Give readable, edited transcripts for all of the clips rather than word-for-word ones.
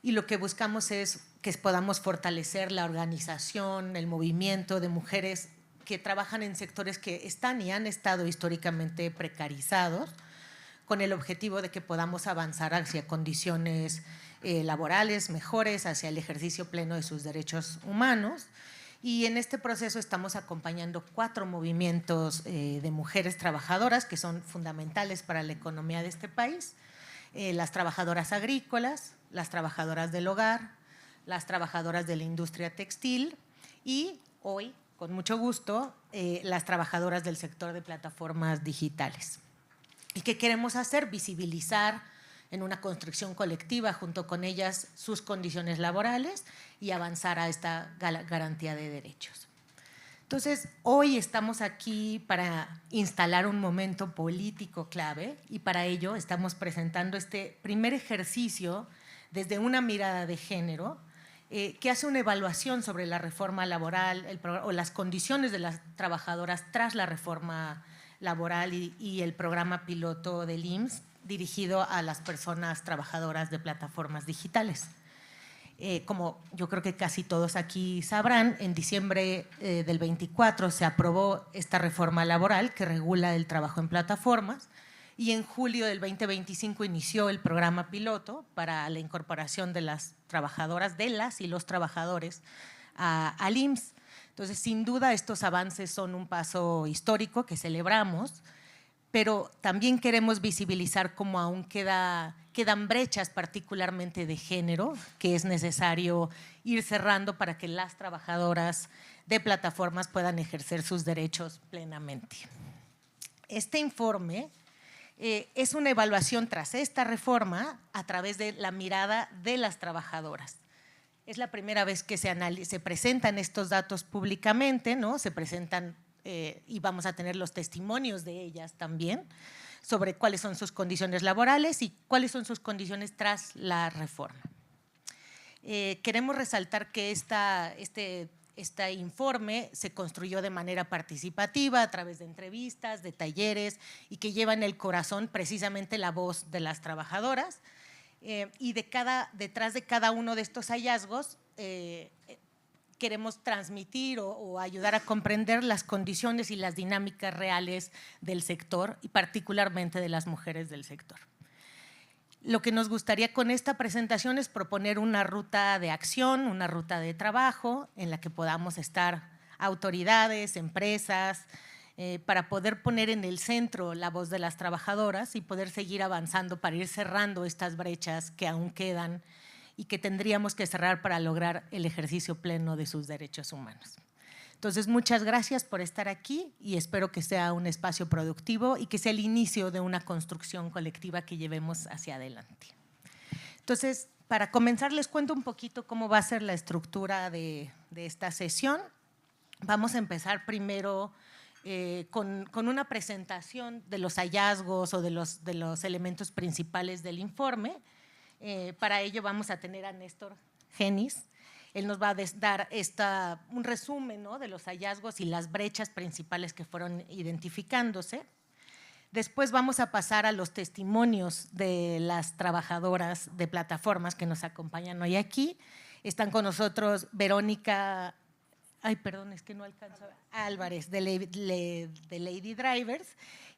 y lo que buscamos es que podamos fortalecer la organización, el movimiento de mujeres que trabajan en sectores que están y han estado históricamente precarizados, con el objetivo de que podamos avanzar hacia condiciones laborales mejores, hacia el ejercicio pleno de sus derechos humanos. Y en este proceso estamos acompañando 4 movimientos de mujeres trabajadoras que son fundamentales para la economía de este país: las trabajadoras agrícolas, las trabajadoras del hogar, las trabajadoras de la industria textil y hoy, con mucho gusto, las trabajadoras del sector de plataformas digitales. ¿Y qué queremos hacer? Visibilizar en una construcción colectiva junto con ellas sus condiciones laborales y avanzar a esta garantía de derechos. Entonces, hoy estamos aquí para instalar un momento político clave y para ello estamos presentando este primer ejercicio desde una mirada de género que hace una evaluación sobre la reforma laboral o las condiciones de las trabajadoras tras la reforma laboral y el programa piloto del IMSS dirigido a las personas trabajadoras de plataformas digitales. Como yo creo que casi todos aquí sabrán, en diciembre del 24 se aprobó esta reforma laboral que regula el trabajo en plataformas y en julio del 2025 inició el programa piloto para la incorporación de las trabajadoras, de las y los trabajadores al IMSS. Entonces, sin duda, estos avances son un paso histórico que celebramos, pero también queremos visibilizar cómo aún quedan brechas, particularmente de género, que es necesario ir cerrando para que las trabajadoras de plataformas puedan ejercer sus derechos plenamente. Este informe es una evaluación tras esta reforma a través de la mirada de las trabajadoras. Es la primera vez que se presentan estos datos públicamente, ¿no? Se presentan y vamos a tener los testimonios de ellas también sobre cuáles son sus condiciones laborales y cuáles son sus condiciones tras la reforma. Queremos resaltar que este informe se construyó de manera participativa a través de entrevistas, de talleres y que lleva en el corazón precisamente la voz de las trabajadoras y detrás de cada uno de estos hallazgos queremos transmitir o ayudar a comprender las condiciones y las dinámicas reales del sector y particularmente de las mujeres del sector. Lo que nos gustaría con esta presentación es proponer una ruta de acción, una ruta de trabajo en la que podamos estar autoridades, empresas, para poder poner en el centro la voz de las trabajadoras y poder seguir avanzando para ir cerrando estas brechas que aún quedan y que tendríamos que cerrar para lograr el ejercicio pleno de sus derechos humanos. Entonces, muchas gracias por estar aquí y espero que sea un espacio productivo y que sea el inicio de una construcción colectiva que llevemos hacia adelante. Entonces, para comenzar, les cuento un poquito cómo va a ser la estructura de esta sesión. Vamos a empezar primero con una presentación de los hallazgos o de los elementos principales del informe. Para ello vamos a tener a Néstor Genis. Él nos va a dar un resumen, ¿no?, de los hallazgos y las brechas principales que fueron identificándose. Después vamos a pasar a los testimonios de las trabajadoras de plataformas que nos acompañan hoy aquí. Están con nosotros Verónica, es que no alcanzo, Álvarez de Lady Drivers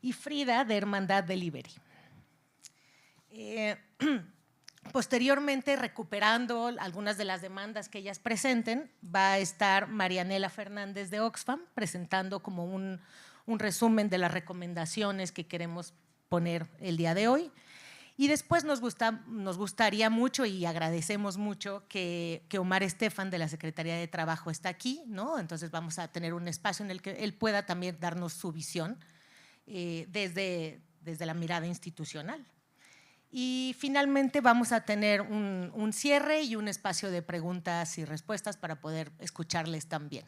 y Frida de Hermandad Delivery. Posteriormente, recuperando algunas de las demandas que ellas presenten, va a estar Marianela Fernández de Oxfam presentando como un resumen de las recomendaciones que queremos poner el día de hoy. Y después nos gustaría mucho y agradecemos mucho que Omar Estefan de la Secretaría de Trabajo está aquí, ¿no? Entonces vamos a tener un espacio en el que él pueda también darnos su visión desde la mirada institucional. Y finalmente vamos a tener un cierre y un espacio de preguntas y respuestas para poder escucharles también.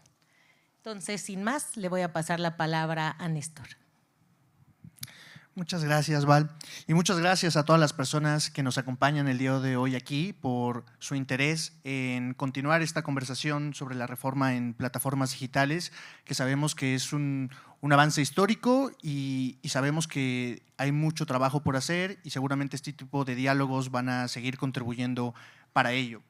Entonces, sin más, le voy a pasar la palabra a Néstor. Muchas gracias, Val. Y muchas gracias a todas las personas que nos acompañan el día de hoy aquí por su interés en continuar esta conversación sobre la reforma en plataformas digitales, que sabemos que es un avance histórico y sabemos que hay mucho trabajo por hacer y seguramente este tipo de diálogos van a seguir contribuyendo para ello.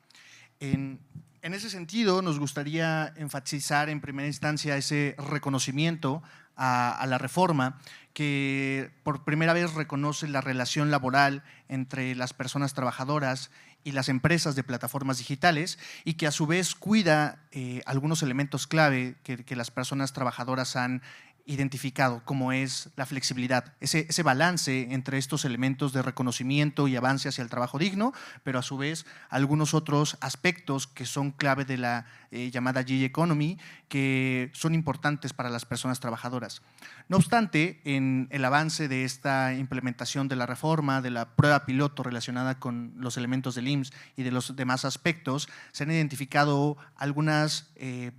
En ese sentido, nos gustaría enfatizar en primera instancia ese reconocimiento a la reforma que por primera vez reconoce la relación laboral entre las personas trabajadoras y las empresas de plataformas digitales y que a su vez cuida algunos elementos clave que las personas trabajadoras han identificado, como es la flexibilidad, ese balance entre estos elementos de reconocimiento y avance hacia el trabajo digno, pero a su vez algunos otros aspectos que son clave de la llamada gig economy, que son importantes para las personas trabajadoras. No obstante, en el avance de esta implementación de la reforma, de la prueba piloto relacionada con los elementos del IMSS y de los demás aspectos, se han identificado algunas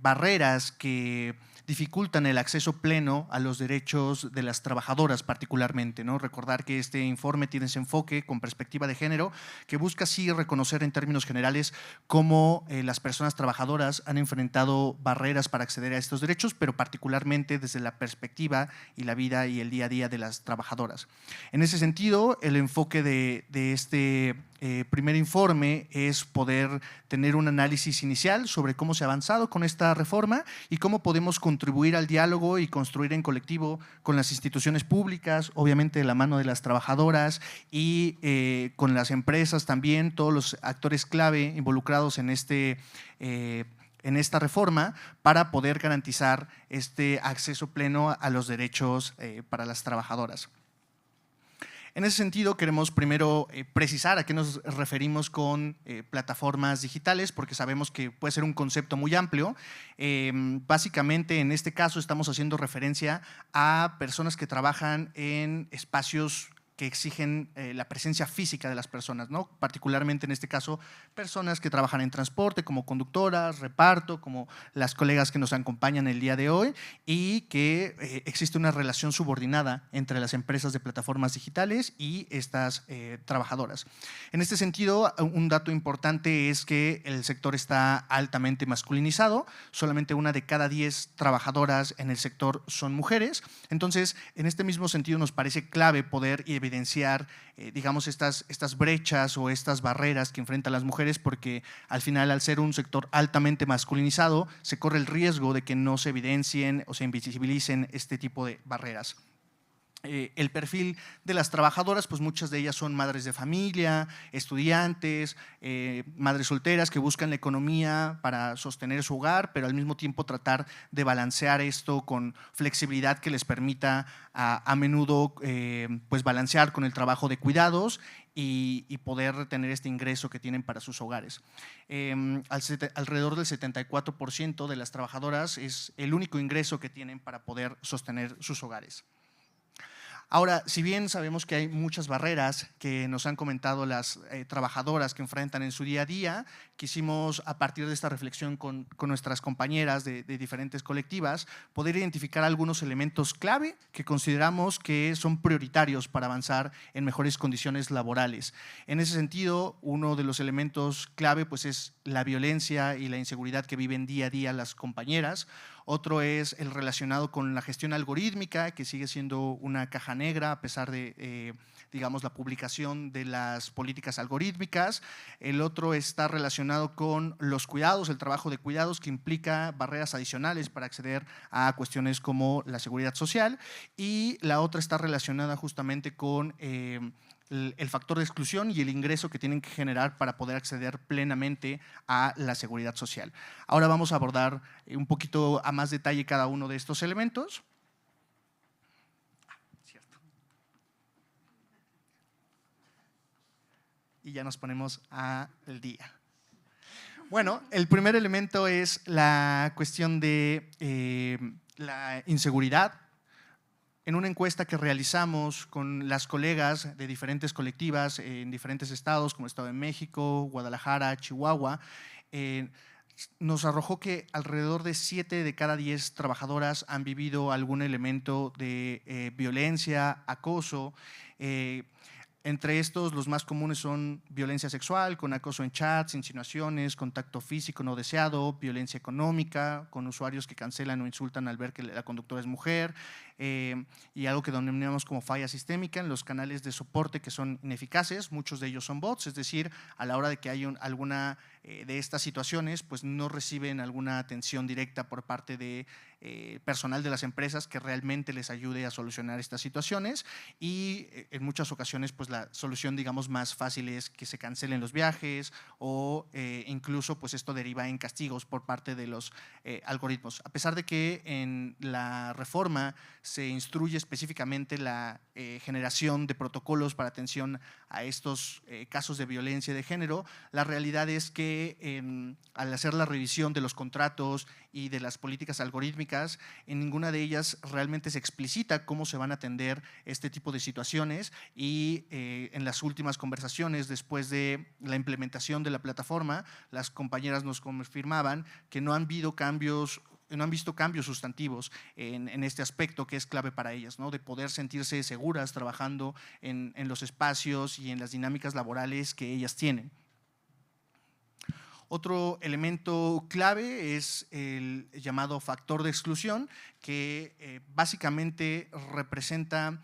barreras que dificultan el acceso pleno a los derechos de las trabajadoras particularmente, ¿no? Recordar que este informe tiene ese enfoque con perspectiva de género que busca sí reconocer en términos generales cómo las personas trabajadoras han enfrentado barreras para acceder a estos derechos, pero particularmente desde la perspectiva y la vida y el día a día de las trabajadoras. En ese sentido, el enfoque de este primer informe es poder tener un análisis inicial sobre cómo se ha avanzado con esta reforma y cómo podemos contribuir al diálogo y construir en colectivo con las instituciones públicas, obviamente de la mano de las trabajadoras y con las empresas también, todos los actores clave involucrados en esta reforma para poder garantizar este acceso pleno a los derechos para las trabajadoras. En ese sentido, queremos primero precisar a qué nos referimos con plataformas digitales, porque sabemos que puede ser un concepto muy amplio. Básicamente, en este caso, estamos haciendo referencia a personas que trabajan en espacios que exigen la presencia física de las personas, ¿no? Particularmente en este caso, personas que trabajan en transporte como conductoras, reparto, como las colegas que nos acompañan el día de hoy y que existe una relación subordinada entre las empresas de plataformas digitales y estas trabajadoras. En este sentido, un dato importante es que el sector está altamente masculinizado, solamente 1 de cada 10 trabajadoras en el sector son mujeres, entonces en este mismo sentido nos parece clave poder evidenciar, digamos, estas brechas o estas barreras que enfrentan las mujeres, porque al final, al ser un sector altamente masculinizado, se corre el riesgo de que no se evidencien o se invisibilicen este tipo de barreras. El perfil de las trabajadoras, pues muchas de ellas son madres de familia, estudiantes, madres solteras que buscan la economía para sostener su hogar, pero al mismo tiempo tratar de balancear esto con flexibilidad que les permita a menudo pues balancear con el trabajo de cuidados y poder tener este ingreso que tienen para sus hogares. Alrededor del 74% de las trabajadoras es el único ingreso que tienen para poder sostener sus hogares. Ahora, si bien sabemos que hay muchas barreras que nos han comentado las trabajadoras que enfrentan en su día a día, quisimos, a partir de esta reflexión con nuestras compañeras de diferentes colectivas, poder identificar algunos elementos clave que consideramos que son prioritarios para avanzar en mejores condiciones laborales. En ese sentido, uno de los elementos clave pues, es la violencia y la inseguridad que viven día a día las compañeras. Otro es el relacionado con la gestión algorítmica, que sigue siendo una caja negra a pesar de, digamos, la publicación de las políticas algorítmicas. El otro está relacionado con los cuidados, el trabajo de cuidados, que implica barreras adicionales para acceder a cuestiones como la seguridad social. Y la otra está relacionada justamente con el factor de exclusión y el ingreso que tienen que generar para poder acceder plenamente a la seguridad social. Ahora vamos a abordar un poquito a más detalle cada uno de estos elementos. Y ya nos ponemos al día. Bueno, el primer elemento es la cuestión de la inseguridad. En una encuesta que realizamos con las colegas de diferentes colectivas en diferentes estados, como Estado de México, Guadalajara, Chihuahua, nos arrojó que alrededor de 7 de cada 10 trabajadoras han vivido algún elemento de violencia, acoso. Entre estos, los más comunes son violencia sexual, con acoso en chats, insinuaciones, contacto físico no deseado, violencia económica, con usuarios que cancelan o insultan al ver que la conductora es mujer, y algo que denominamos como falla sistémica en los canales de soporte que son ineficaces, muchos de ellos son bots, es decir, a la hora de que hay alguna de estas situaciones, pues no reciben alguna atención directa por parte de personal de las empresas que realmente les ayude a solucionar estas situaciones, y en muchas ocasiones pues la solución digamos más fácil es que se cancelen los viajes o incluso pues esto deriva en castigos por parte de los algoritmos. A pesar de que en la reforma se instruye específicamente la generación de protocolos para atención a estos casos de violencia de género, la realidad es que al hacer la revisión de los contratos y de las políticas algorítmicas, en ninguna de ellas realmente se explicita cómo se van a atender este tipo de situaciones, y en las últimas conversaciones después de la implementación de la plataforma, las compañeras nos confirmaban que no han visto cambios sustantivos en este aspecto que es clave para ellas, ¿no? De poder sentirse seguras trabajando en los espacios y en las dinámicas laborales que ellas tienen. Otro elemento clave es el llamado factor de exclusión, que básicamente representa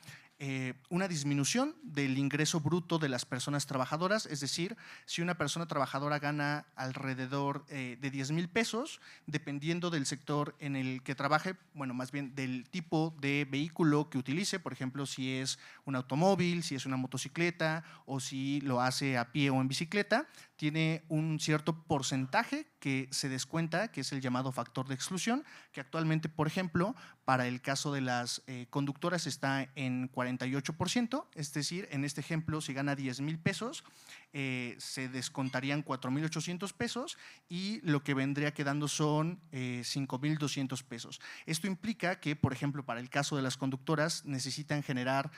una disminución del ingreso bruto de las personas trabajadoras, es decir, si una persona trabajadora gana alrededor de 10,000 pesos, dependiendo del sector en el que trabaje, bueno, más bien del tipo de vehículo que utilice, por ejemplo, si es un automóvil, si es una motocicleta o si lo hace a pie o en bicicleta, tiene un cierto porcentaje que se descuenta, que es el llamado factor de exclusión, que actualmente, por ejemplo, para el caso de las conductoras está en 48%, es decir, en este ejemplo, si gana 10,000 pesos, se descontarían 4,800 pesos y lo que vendría quedando son 5,200 pesos. Esto implica que, por ejemplo, para el caso de las conductoras necesitan generar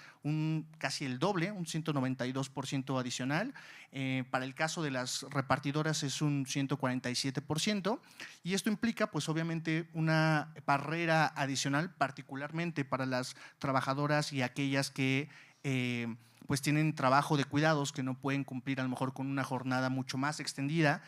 casi el doble, un 192% adicional. Para el caso de las repartidoras es un 147%, y esto implica pues obviamente una barrera adicional, particularmente para las trabajadoras y aquellas que pues tienen trabajo de cuidados que no pueden cumplir a lo mejor con una jornada mucho más extendida.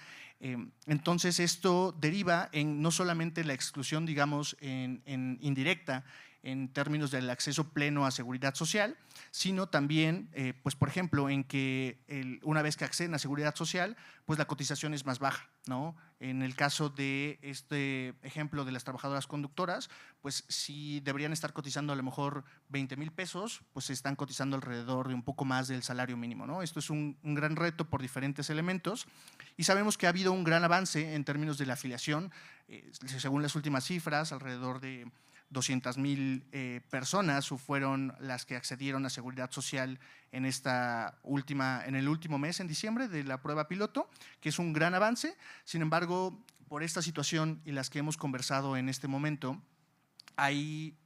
Entonces esto deriva en no solamente la exclusión, digamos, en indirecta en términos del acceso pleno a seguridad social, sino también, pues por ejemplo, en que una vez que acceden a seguridad social, pues la cotización es más baja, ¿no? En el caso de este ejemplo de las trabajadoras conductoras, pues si deberían estar cotizando a lo mejor 20,000 pesos, pues se están cotizando alrededor de un poco más del salario mínimo, ¿no? Esto es un gran reto por diferentes elementos, y sabemos que ha habido un gran avance en términos de la afiliación. Según las últimas cifras, alrededor de 200,000 personas fueron las que accedieron a seguridad social en el último mes, en diciembre, de la prueba piloto, que es un gran avance. Sin embargo, por esta situación y las que hemos conversado en este momento, hay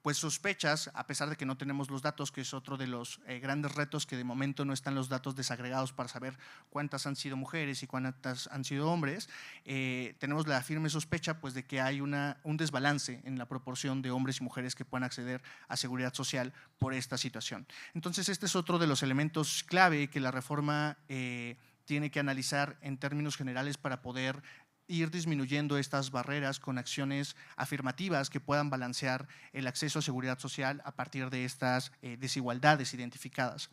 pues sospechas, a pesar de que no tenemos los datos, que es otro de los grandes retos, que de momento no están los datos desagregados para saber cuántas han sido mujeres y cuántas han sido hombres. Tenemos la firme sospecha pues de que hay un desbalance en la proporción de hombres y mujeres que puedan acceder a seguridad social por esta situación. Entonces este es otro de los elementos clave que la reforma tiene que analizar en términos generales para poder ir disminuyendo estas barreras con acciones afirmativas que puedan balancear el acceso a seguridad social a partir de estas desigualdades identificadas.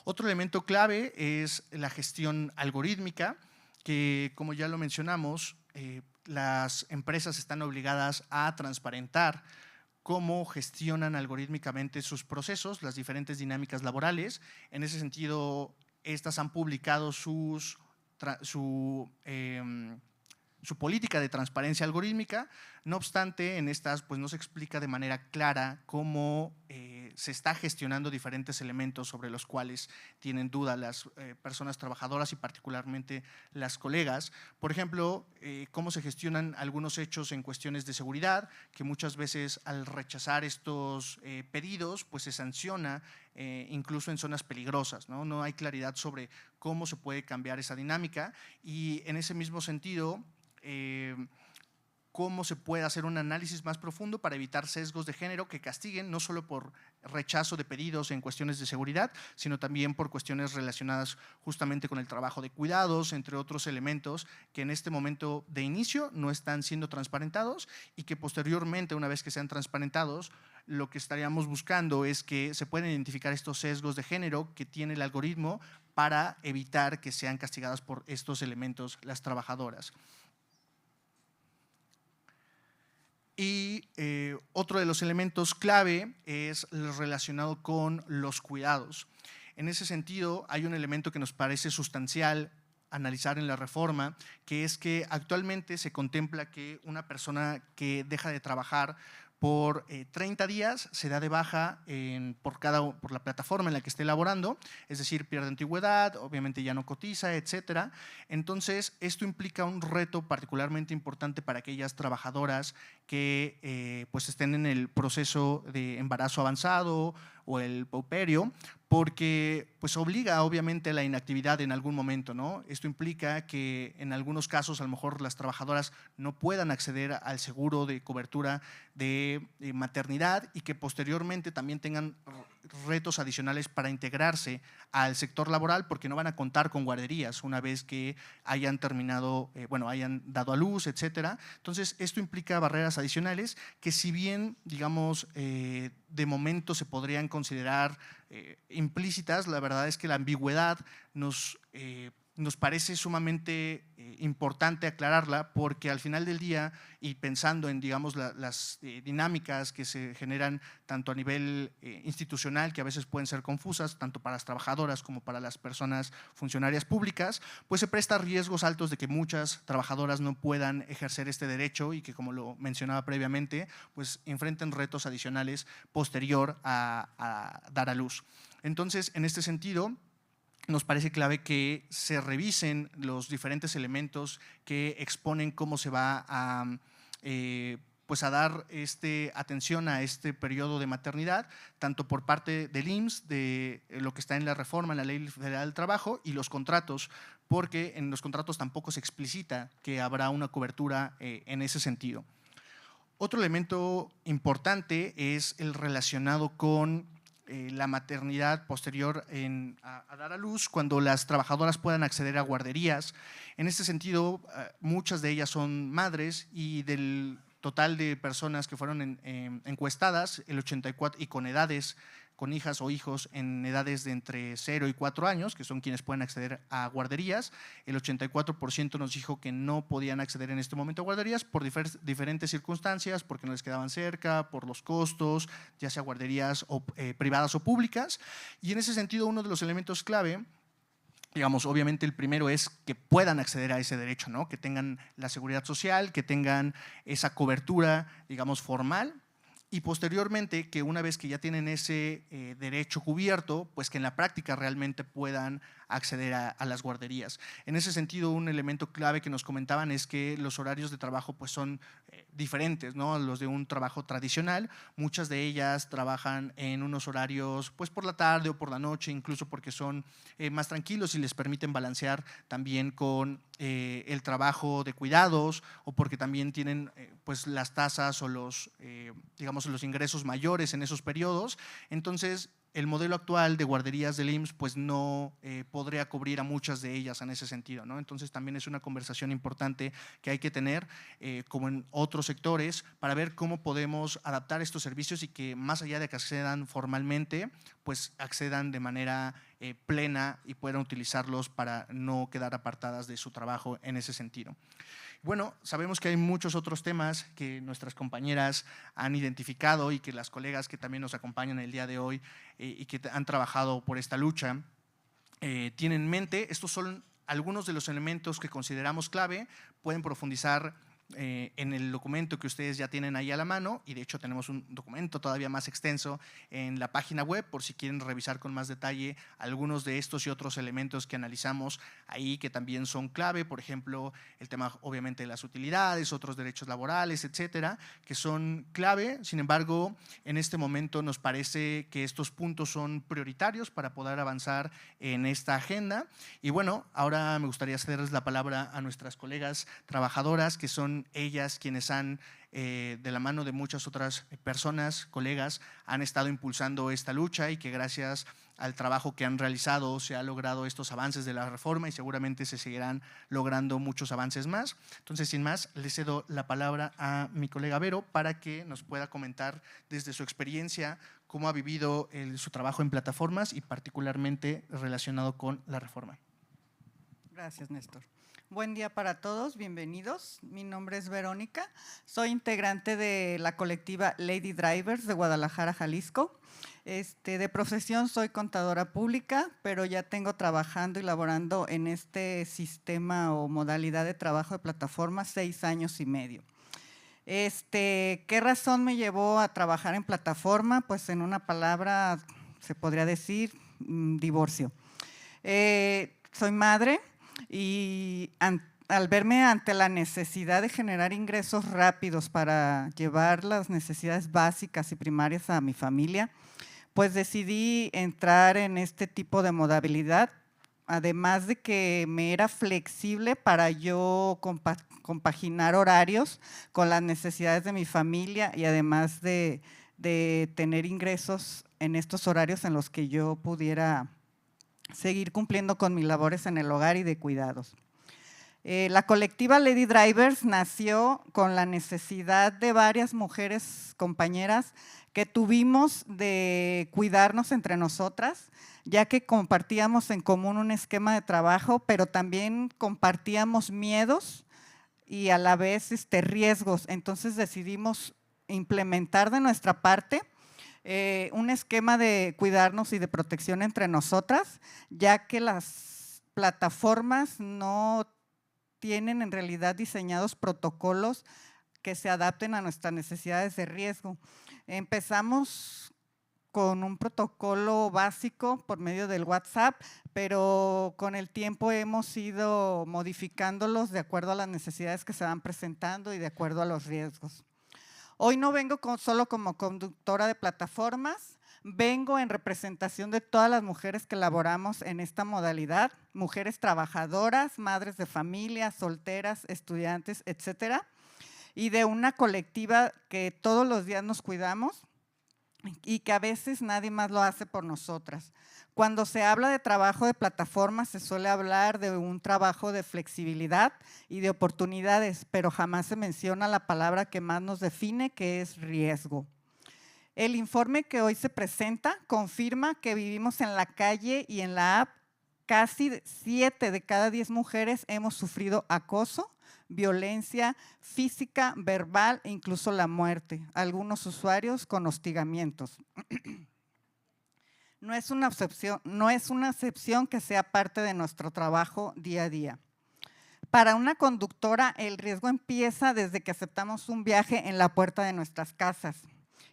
Otro elemento clave es la gestión algorítmica, que como ya lo mencionamos, las empresas están obligadas a transparentar cómo gestionan algorítmicamente sus procesos, las diferentes dinámicas laborales. En ese sentido, estas han publicado su política de transparencia algorítmica. No obstante, en estas pues no se explica de manera clara cómo se está gestionando diferentes elementos sobre los cuales tienen duda las personas trabajadoras y particularmente las colegas. Por ejemplo, cómo se gestionan algunos hechos en cuestiones de seguridad, que muchas veces al rechazar estos pedidos pues se sanciona incluso en zonas peligrosas, ¿no? No hay claridad sobre cómo se puede cambiar esa dinámica, y en ese mismo sentido cómo se puede hacer un análisis más profundo para evitar sesgos de género que castiguen no solo por rechazo de pedidos en cuestiones de seguridad, sino también por cuestiones relacionadas justamente con el trabajo de cuidados, entre otros elementos que en este momento de inicio no están siendo transparentados y que posteriormente, una vez que sean transparentados, lo que estaríamos buscando es que se puedan identificar estos sesgos de género que tiene el algoritmo para evitar que sean castigadas por estos elementos las trabajadoras. Y otro de los elementos clave es el relacionado con los cuidados. En ese sentido, hay un elemento que nos parece sustancial analizar en la reforma, que es que actualmente se contempla que una persona que deja de trabajar por 30 días se da de baja por la plataforma en la que esté laborando, es decir, pierde antigüedad, obviamente ya no cotiza, etcétera. Entonces, esto implica un reto particularmente importante para aquellas trabajadoras que pues estén en el proceso de embarazo avanzado o el puerperio, porque pues obliga obviamente a la inactividad en algún momento, ¿no? Esto implica que en algunos casos a lo mejor las trabajadoras no puedan acceder al seguro de cobertura de maternidad y que posteriormente también tengan retos adicionales para integrarse al sector laboral porque no van a contar con guarderías una vez que hayan terminado, hayan dado a luz, etcétera. Entonces, esto implica barreras adicionales que si bien, digamos, de momento se podrían considerar implícitas, la verdad es que la ambigüedad nos parece sumamente importante aclararla porque al final del día y pensando en, digamos, las dinámicas que se generan tanto a nivel institucional, que a veces pueden ser confusas, tanto para las trabajadoras como para las personas funcionarias públicas, pues se presta riesgos altos de que muchas trabajadoras no puedan ejercer este derecho y que, como lo mencionaba previamente, pues enfrenten retos adicionales posterior a dar a luz. Entonces, en este sentido, nos parece clave que se revisen los diferentes elementos que exponen cómo se va a, pues a dar atención a este periodo de maternidad, tanto por parte del IMSS, de lo que está en la reforma, en la Ley Federal del Trabajo, y los contratos, porque en los contratos tampoco se explicita que habrá una cobertura en ese sentido. Otro elemento importante es el relacionado con la maternidad posterior a dar a luz, cuando las trabajadoras puedan acceder a guarderías. En este sentido, muchas de ellas son madres y del total de personas que fueron encuestadas, el 84%, y con edades, con hijas o hijos en edades de entre 0 y 4 años, que son quienes pueden acceder a guarderías, el 84% nos dijo que no podían acceder en este momento a guarderías por diferentes circunstancias, porque no les quedaban cerca, por los costos, ya sea guarderías privadas o públicas. Y en ese sentido, uno de los elementos clave, digamos, obviamente el primero es que puedan acceder a ese derecho, ¿no? Que tengan la seguridad social, que tengan esa cobertura, digamos, formal, y posteriormente que una vez que ya tienen ese derecho cubierto, pues que en la práctica realmente puedan acceder a las guarderías. En ese sentido, un elemento clave que nos comentaban es que los horarios de trabajo pues son diferentes, ¿no? Los de un trabajo tradicional. Muchas de ellas trabajan en unos horarios pues por la tarde o por la noche, incluso porque son más tranquilos y les permiten balancear también con el trabajo de cuidados, o porque también tienen pues las tasas o los, digamos, los ingresos mayores en esos periodos. Entonces, el modelo actual de guarderías del IMSS pues no podría cubrir a muchas de ellas en ese sentido, ¿no? Entonces, también es una conversación importante que hay que tener, como en otros sectores, para ver cómo podemos adaptar estos servicios y que, más allá de que accedan formalmente, pues accedan de manera plena y puedan utilizarlos para no quedar apartadas de su trabajo en ese sentido. Bueno, sabemos que hay muchos otros temas que nuestras compañeras han identificado y que las colegas que también nos acompañan el día de hoy y que han trabajado por esta lucha tienen en mente. Estos son algunos de los elementos que consideramos clave. Pueden profundizar en el documento que ustedes ya tienen ahí a la mano, y de hecho tenemos un documento todavía más extenso en la página web por si quieren revisar con más detalle algunos de estos y otros elementos que analizamos ahí, que también son clave. Por ejemplo, el tema obviamente de las utilidades, otros derechos laborales, etcétera, que son clave. Sin embargo, en este momento nos parece que estos puntos son prioritarios para poder avanzar en esta agenda. Y bueno, ahora me gustaría cederles la palabra a nuestras colegas trabajadoras, que son son ellas quienes han, de la mano de muchas otras personas, colegas, han estado impulsando esta lucha y que gracias al trabajo que han realizado se han logrado estos avances de la reforma y seguramente se seguirán logrando muchos avances más. Entonces, sin más, le cedo la palabra a mi colega Vero para que nos pueda comentar desde su experiencia cómo ha vivido su trabajo en plataformas y particularmente relacionado con la reforma. Gracias, Néstor. Buen día para todos, bienvenidos. Mi nombre es Verónica, soy integrante de la colectiva Lady Drivers de Guadalajara, Jalisco. De profesión soy contadora pública, pero ya tengo trabajando y laborando en este sistema o modalidad de trabajo de plataforma 6 años y medio. ¿Qué razón me llevó a trabajar en plataforma? Pues en una palabra se podría decir divorcio. Soy madre y al verme ante la necesidad de generar ingresos rápidos para llevar las necesidades básicas y primarias a mi familia, pues decidí entrar en este tipo de modalidad, además de que me era flexible para yo compaginar horarios con las necesidades de mi familia y además de tener ingresos en estos horarios en los que yo pudiera seguir cumpliendo con mis labores en el hogar y de cuidados. La colectiva Lady Drivers nació con la necesidad de varias mujeres compañeras que tuvimos de cuidarnos entre nosotras, ya que compartíamos en común un esquema de trabajo, pero también compartíamos miedos y a la vez riesgos. Entonces decidimos implementar de nuestra parte un esquema de cuidarnos y de protección entre nosotras, ya que las plataformas no tienen en realidad diseñados protocolos que se adapten a nuestras necesidades de riesgo. Empezamos con un protocolo básico por medio del WhatsApp, pero con el tiempo hemos ido modificándolos de acuerdo a las necesidades que se van presentando y de acuerdo a los riesgos. Hoy no vengo solo como conductora de plataformas, vengo en representación de todas las mujeres que laboramos en esta modalidad, mujeres trabajadoras, madres de familia, solteras, estudiantes, etcétera, y de una colectiva que todos los días nos cuidamos y que a veces nadie más lo hace por nosotras. Cuando se habla de trabajo de plataforma se suele hablar de un trabajo de flexibilidad y de oportunidades, pero jamás se menciona la palabra que más nos define, que es riesgo. El informe que hoy se presenta confirma que vivimos en la calle y en la app. Casi 7 de cada 10 mujeres hemos sufrido acoso, violencia física, verbal e incluso la muerte. Algunos usuarios con hostigamientos. No es una excepción que sea parte de nuestro trabajo día a día. Para una conductora, el riesgo empieza desde que aceptamos un viaje en la puerta de nuestras casas.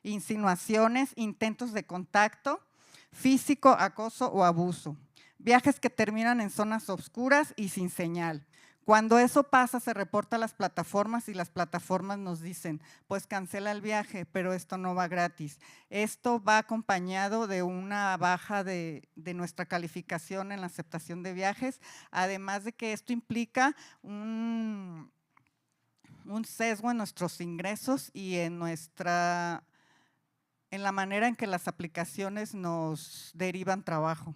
Insinuaciones, intentos de contacto físico, acoso o abuso. Viajes que terminan en zonas oscuras y sin señal. Cuando eso pasa, se reporta a las plataformas y las plataformas nos dicen, pues cancela el viaje, pero esto no va gratis. Esto va acompañado de una baja de nuestra calificación en la aceptación de viajes, además de que esto implica un sesgo en nuestros ingresos y en la manera en que las aplicaciones nos derivan trabajo.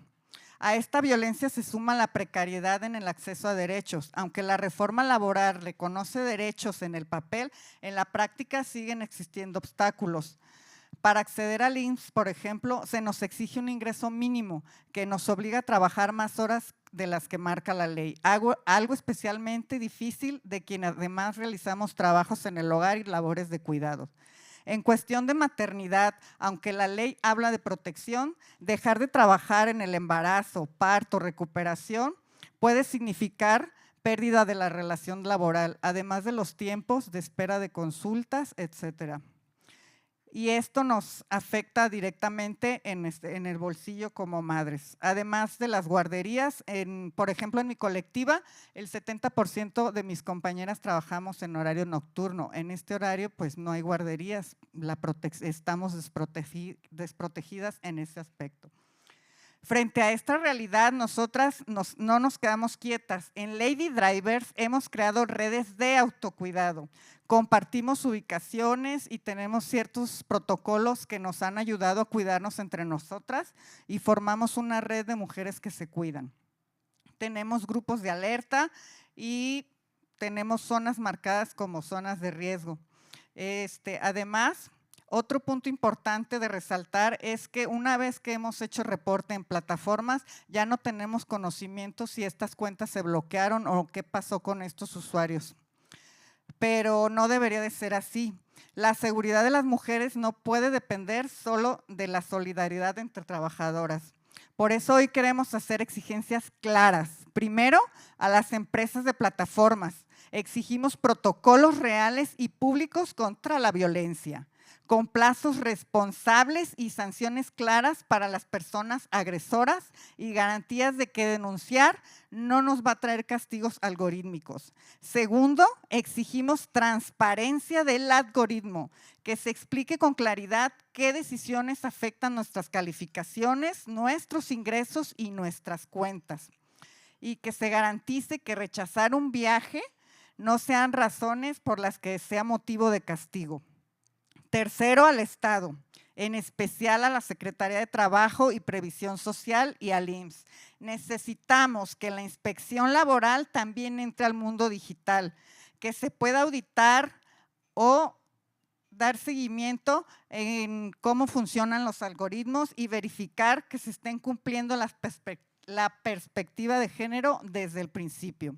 A esta violencia se suma la precariedad en el acceso a derechos. Aunque la reforma laboral reconoce derechos en el papel, en la práctica siguen existiendo obstáculos. Para acceder al IMSS, por ejemplo, se nos exige un ingreso mínimo que nos obliga a trabajar más horas de las que marca la ley. Algo especialmente difícil de quienes además realizamos trabajos en el hogar y labores de cuidado. En cuestión de maternidad, aunque la ley habla de protección, dejar de trabajar en el embarazo, parto, recuperación, puede significar pérdida de la relación laboral, además de los tiempos de espera de consultas, etcétera. Y esto nos afecta directamente en el bolsillo como madres. Además de las guarderías, por ejemplo, en mi colectiva, el 70% de mis compañeras trabajamos en horario nocturno. En este horario, pues no hay guarderías, estamos desprotegidas en ese aspecto. Frente a esta realidad, nosotras no nos quedamos quietas. En Lady Drivers hemos creado redes de autocuidado. Compartimos ubicaciones y tenemos ciertos protocolos que nos han ayudado a cuidarnos entre nosotras y formamos una red de mujeres que se cuidan. Tenemos grupos de alerta y tenemos zonas marcadas como zonas de riesgo. Además, otro punto importante de resaltar es que una vez que hemos hecho reporte en plataformas, ya no tenemos conocimiento si estas cuentas se bloquearon o qué pasó con estos usuarios. Pero no debería de ser así. La seguridad de las mujeres no puede depender solo de la solidaridad entre trabajadoras. Por eso hoy queremos hacer exigencias claras. Primero, a las empresas de plataformas. Exigimos protocolos reales y públicos contra la violencia, con plazos responsables y sanciones claras para las personas agresoras y garantías de que denunciar no nos va a traer castigos algorítmicos. Segundo, exigimos transparencia del algoritmo, que se explique con claridad qué decisiones afectan nuestras calificaciones, nuestros ingresos y nuestras cuentas. Y que se garantice que rechazar un viaje no sean razones por las que sea motivo de castigo. Tercero, al Estado, en especial a la Secretaría de Trabajo y Previsión Social y al IMSS. Necesitamos que la inspección laboral también entre al mundo digital, que se pueda auditar o dar seguimiento en cómo funcionan los algoritmos y verificar que se estén cumpliendo la perspectiva de género desde el principio.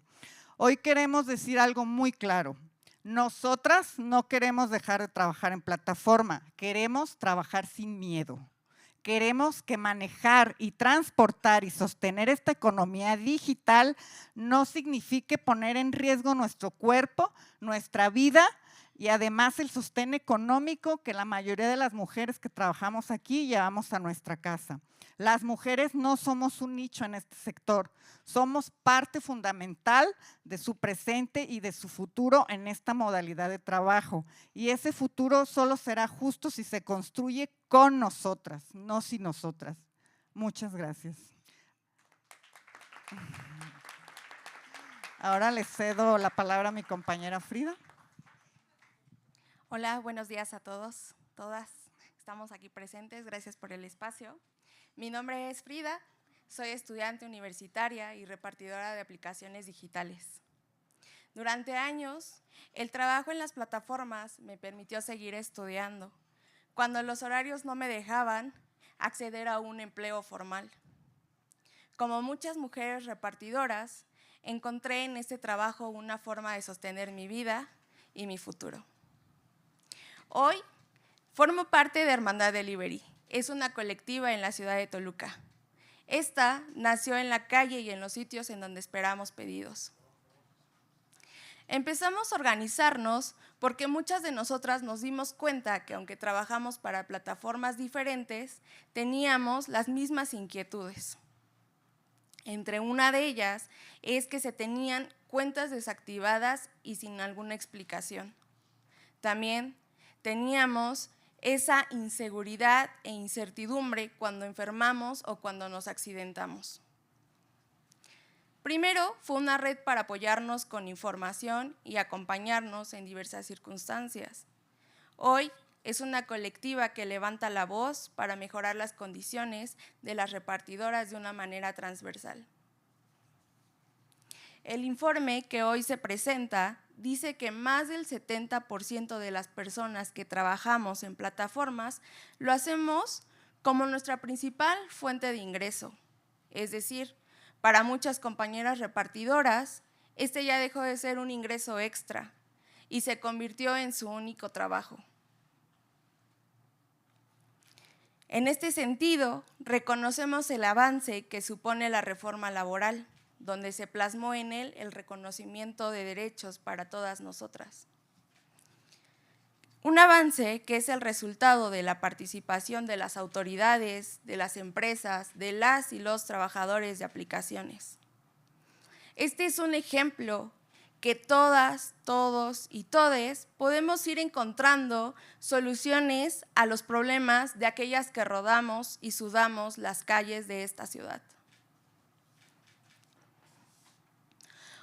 Hoy queremos decir algo muy claro. Nosotras no queremos dejar de trabajar en plataforma, queremos trabajar sin miedo. Queremos que manejar y transportar y sostener esta economía digital no signifique poner en riesgo nuestro cuerpo, nuestra vida y además el sostén económico que la mayoría de las mujeres que trabajamos aquí llevamos a nuestra casa. Las mujeres no somos un nicho en este sector, somos parte fundamental de su presente y de su futuro en esta modalidad de trabajo. Y ese futuro solo será justo si se construye con nosotras, no sin nosotras. Muchas gracias. Ahora le cedo la palabra a mi compañera Frida. Hola, buenos días a todos, todas. Estamos aquí presentes, gracias por el espacio. Mi nombre es Frida, soy estudiante universitaria y repartidora de aplicaciones digitales. Durante años, el trabajo en las plataformas me permitió seguir estudiando, cuando los horarios no me dejaban acceder a un empleo formal. Como muchas mujeres repartidoras, encontré en este trabajo una forma de sostener mi vida y mi futuro. Hoy formo parte de Hermandad Delivery. Es una colectiva en la ciudad de Toluca. Esta nació en la calle y en los sitios en donde esperamos pedidos. Empezamos a organizarnos porque muchas de nosotras nos dimos cuenta que aunque trabajamos para plataformas diferentes, teníamos las mismas inquietudes. Entre una de ellas es que se tenían cuentas desactivadas y sin alguna explicación. También teníamos esa inseguridad e incertidumbre cuando enfermamos o cuando nos accidentamos. Primero, fue una red para apoyarnos con información y acompañarnos en diversas circunstancias. Hoy es una colectiva que levanta la voz para mejorar las condiciones de las repartidoras de una manera transversal. El informe que hoy se presenta dice que más del 70% de las personas que trabajamos en plataformas lo hacemos como nuestra principal fuente de ingreso. Es decir, para muchas compañeras repartidoras, este ya dejó de ser un ingreso extra y se convirtió en su único trabajo. En este sentido, reconocemos el avance que supone la reforma laboral, donde se plasmó en él el reconocimiento de derechos para todas nosotras. Un avance que es el resultado de la participación de las autoridades, de las empresas, de las y los trabajadores de aplicaciones. Este es un ejemplo que todas, todos y todes podemos ir encontrando soluciones a los problemas de aquellas que rodamos y sudamos las calles de esta ciudad.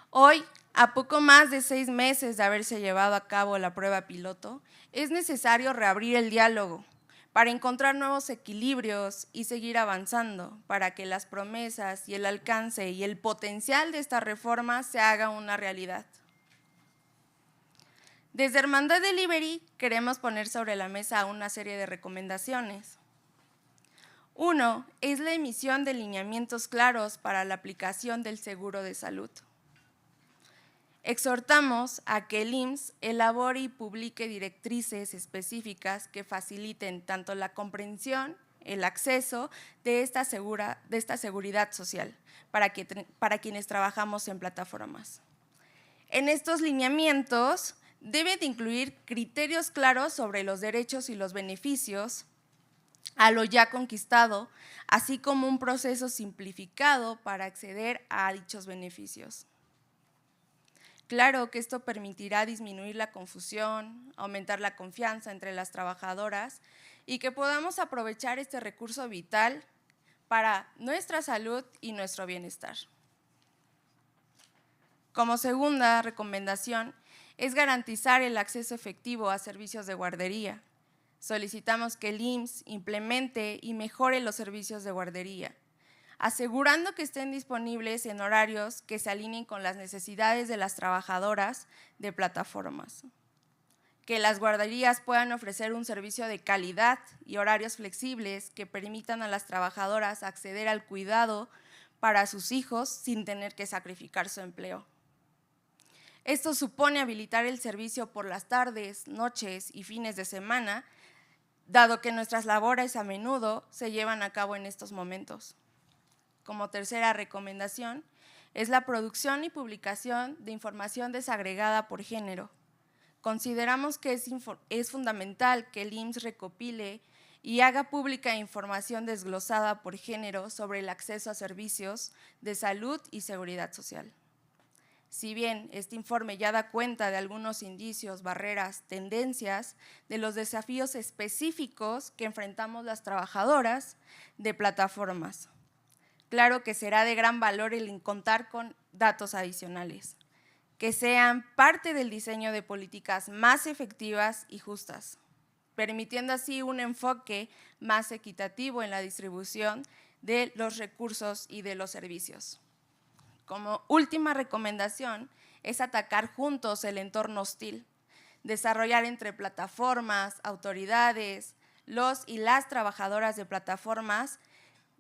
Hoy, a poco más de 6 meses de haberse llevado a cabo la prueba piloto, es necesario reabrir el diálogo para encontrar nuevos equilibrios y seguir avanzando para que las promesas y el alcance y el potencial de esta reforma se haga una realidad. Desde Hermandad Delivery queremos poner sobre la mesa una serie de recomendaciones. 1 es la emisión de lineamientos claros para la aplicación del seguro de salud. Exhortamos a que el IMSS elabore y publique directrices específicas que faciliten tanto la comprensión, el acceso de esta seguridad social para quienes trabajamos en plataformas. En estos lineamientos deben de incluir criterios claros sobre los derechos y los beneficios a lo ya conquistado, así como un proceso simplificado para acceder a dichos beneficios. Claro que esto permitirá disminuir la confusión, aumentar la confianza entre las trabajadoras y que podamos aprovechar este recurso vital para nuestra salud y nuestro bienestar. Como segunda recomendación, es garantizar el acceso efectivo a servicios de guardería. Solicitamos que el IMSS implemente y mejore los servicios de guardería, asegurando que estén disponibles en horarios que se alineen con las necesidades de las trabajadoras de plataformas. Que las guarderías puedan ofrecer un servicio de calidad y horarios flexibles que permitan a las trabajadoras acceder al cuidado para sus hijos sin tener que sacrificar su empleo. Esto supone habilitar el servicio por las tardes, noches y fines de semana, dado que nuestras labores a menudo se llevan a cabo en estos momentos. Como tercera recomendación, es la producción y publicación de información desagregada por género. Consideramos que es fundamental que el IMSS recopile y haga pública información desglosada por género sobre el acceso a servicios de salud y seguridad social. Si bien este informe ya da cuenta de algunos indicios, barreras, tendencias, de los desafíos específicos que enfrentamos las trabajadoras de plataformas. Claro que será de gran valor el contar con datos adicionales, que sean parte del diseño de políticas más efectivas y justas, permitiendo así un enfoque más equitativo en la distribución de los recursos y de los servicios. Como última recomendación es atacar juntos el entorno hostil, desarrollar entre plataformas, autoridades, los y las trabajadoras de plataformas,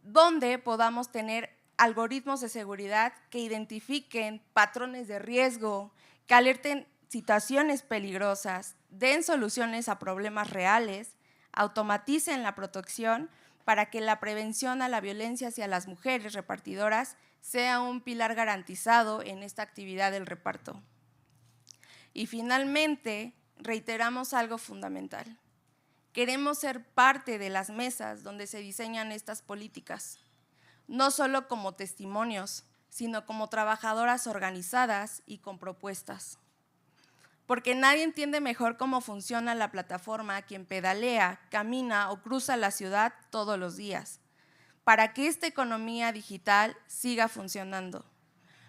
donde podamos tener algoritmos de seguridad que identifiquen patrones de riesgo, que alerten situaciones peligrosas, den soluciones a problemas reales, automaticen la protección para que la prevención a la violencia hacia las mujeres repartidoras sea un pilar garantizado en esta actividad del reparto. Y finalmente, reiteramos algo fundamental. Queremos ser parte de las mesas donde se diseñan estas políticas, no solo como testimonios, sino como trabajadoras organizadas y con propuestas. Porque nadie entiende mejor cómo funciona la plataforma quien pedalea, camina o cruza la ciudad todos los días, para que esta economía digital siga funcionando.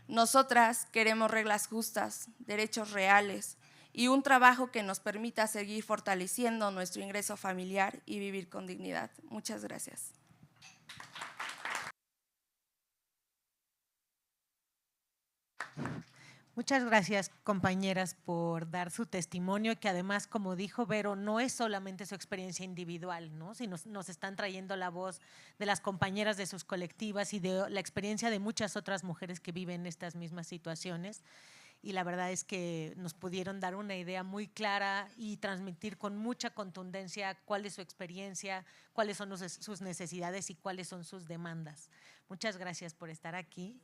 Nosotras queremos reglas justas, derechos reales y un trabajo que nos permita seguir fortaleciendo nuestro ingreso familiar y vivir con dignidad. Muchas gracias. Muchas gracias, compañeras, por dar su testimonio, que además, como dijo Vero, no es solamente su experiencia individual, ¿no? Sino nos están trayendo la voz de las compañeras de sus colectivas y de la experiencia de muchas otras mujeres que viven estas mismas situaciones. Y la verdad es que nos pudieron dar una idea muy clara y transmitir con mucha contundencia cuál es su experiencia, cuáles son sus necesidades y cuáles son sus demandas. Muchas gracias por estar aquí.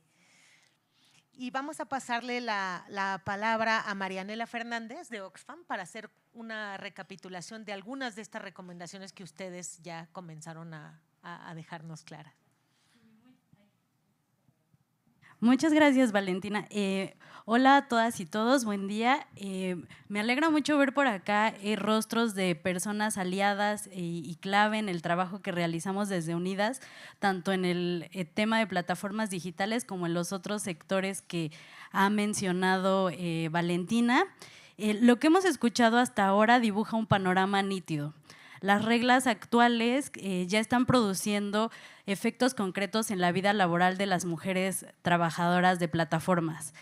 Y vamos a pasarle la palabra a Marianela Fernández de Oxfam para hacer una recapitulación de algunas de estas recomendaciones que ustedes ya comenzaron a dejarnos claras. Muchas gracias, Valentina. Hola a todas y todos, buen día. Me alegra mucho ver por acá rostros de personas aliadas y clave en el trabajo que realizamos desde Unidas, tanto en el tema de plataformas digitales como en los otros sectores que ha mencionado Valentina. Lo que hemos escuchado hasta ahora dibuja un panorama nítido. Las reglas actuales ya están produciendo efectos concretos en la vida laboral de las mujeres trabajadoras de plataformas.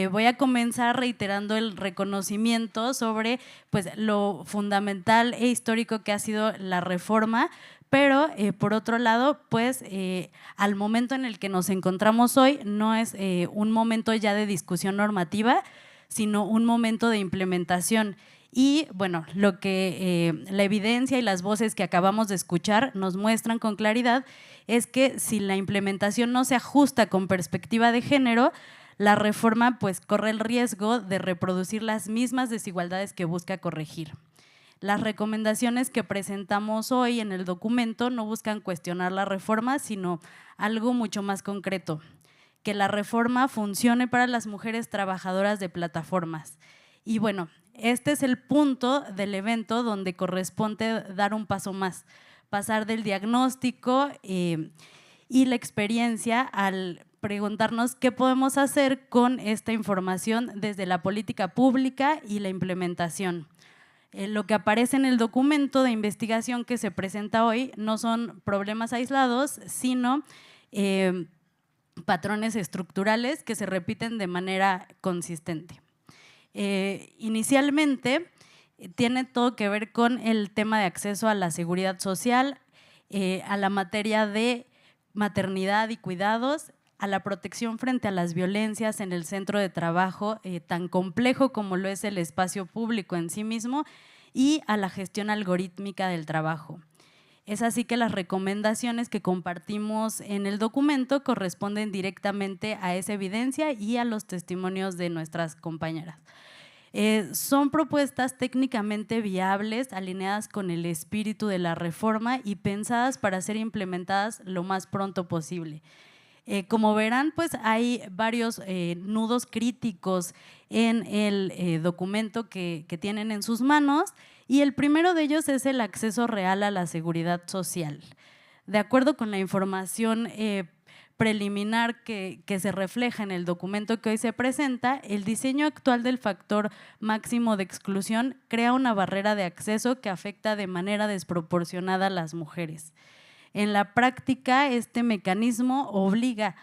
Voy a comenzar reiterando el reconocimiento sobre pues, lo fundamental e histórico que ha sido la reforma, pero por otro lado, pues al momento en el que nos encontramos hoy no es un momento ya de discusión normativa, sino un momento de implementación. Y bueno, lo que la evidencia y las voces que acabamos de escuchar nos muestran con claridad es que si la implementación no se ajusta con perspectiva de género, la reforma pues corre el riesgo de reproducir las mismas desigualdades que busca corregir. Las recomendaciones que presentamos hoy en el documento no buscan cuestionar la reforma, sino algo mucho más concreto, que la reforma funcione para las mujeres trabajadoras de plataformas. Y bueno, este es el punto del evento donde corresponde dar un paso más, pasar del diagnóstico y la experiencia al preguntarnos qué podemos hacer con esta información desde la política pública y la implementación. Lo que aparece en el documento de investigación que se presenta hoy no son problemas aislados, sino patrones estructurales que se repiten de manera consistente. Inicialmente tiene todo que ver con el tema de acceso a la seguridad social, a la materia de maternidad y cuidados, a la protección frente a las violencias en el centro de trabajo, tan complejo como lo es el espacio público en sí mismo, y a la gestión algorítmica del trabajo. Es así que las recomendaciones que compartimos en el documento corresponden directamente a esa evidencia y a los testimonios de nuestras compañeras. Son propuestas técnicamente viables, alineadas con el espíritu de la reforma y pensadas para ser implementadas lo más pronto posible. Como verán, pues hay varios nudos críticos en el documento que tienen en sus manos, y el primero de ellos es el acceso real a la seguridad social. De acuerdo con la información preliminar que se refleja en el documento que hoy se presenta, el diseño actual del factor máximo de exclusión crea una barrera de acceso que afecta de manera desproporcionada a las mujeres. En la práctica, este mecanismo obliga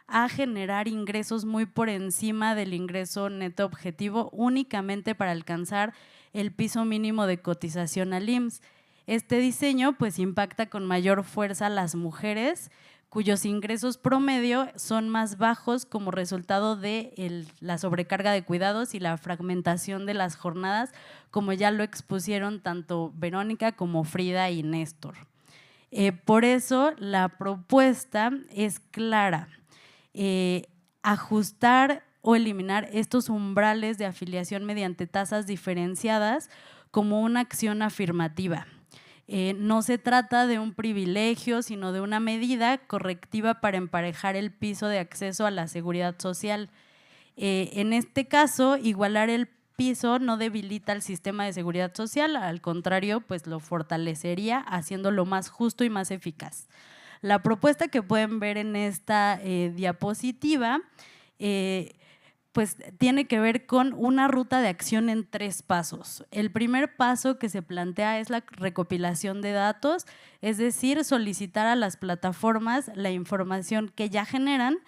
a generar ingresos muy por encima del ingreso neto objetivo únicamente para alcanzar el piso mínimo de cotización al IMSS. Este diseño pues impacta con mayor fuerza a las mujeres cuyos ingresos promedio son más bajos como resultado de la sobrecarga de cuidados y la fragmentación de las jornadas, como ya lo expusieron tanto Verónica como Frida y Néstor. Por eso la propuesta es clara, ajustar o eliminar estos umbrales de afiliación mediante tasas diferenciadas como una acción afirmativa. No se trata de un privilegio, sino de una medida correctiva para emparejar el piso de acceso a la seguridad social. En este caso, igualar el piso no debilita el sistema de seguridad social, al contrario, pues lo fortalecería haciéndolo más justo y más eficaz. La propuesta que pueden ver en esta diapositiva pues tiene que ver con una ruta de acción en 3 pasos. El primer paso que se plantea es la recopilación de datos, es decir, solicitar a las plataformas la información que ya generan,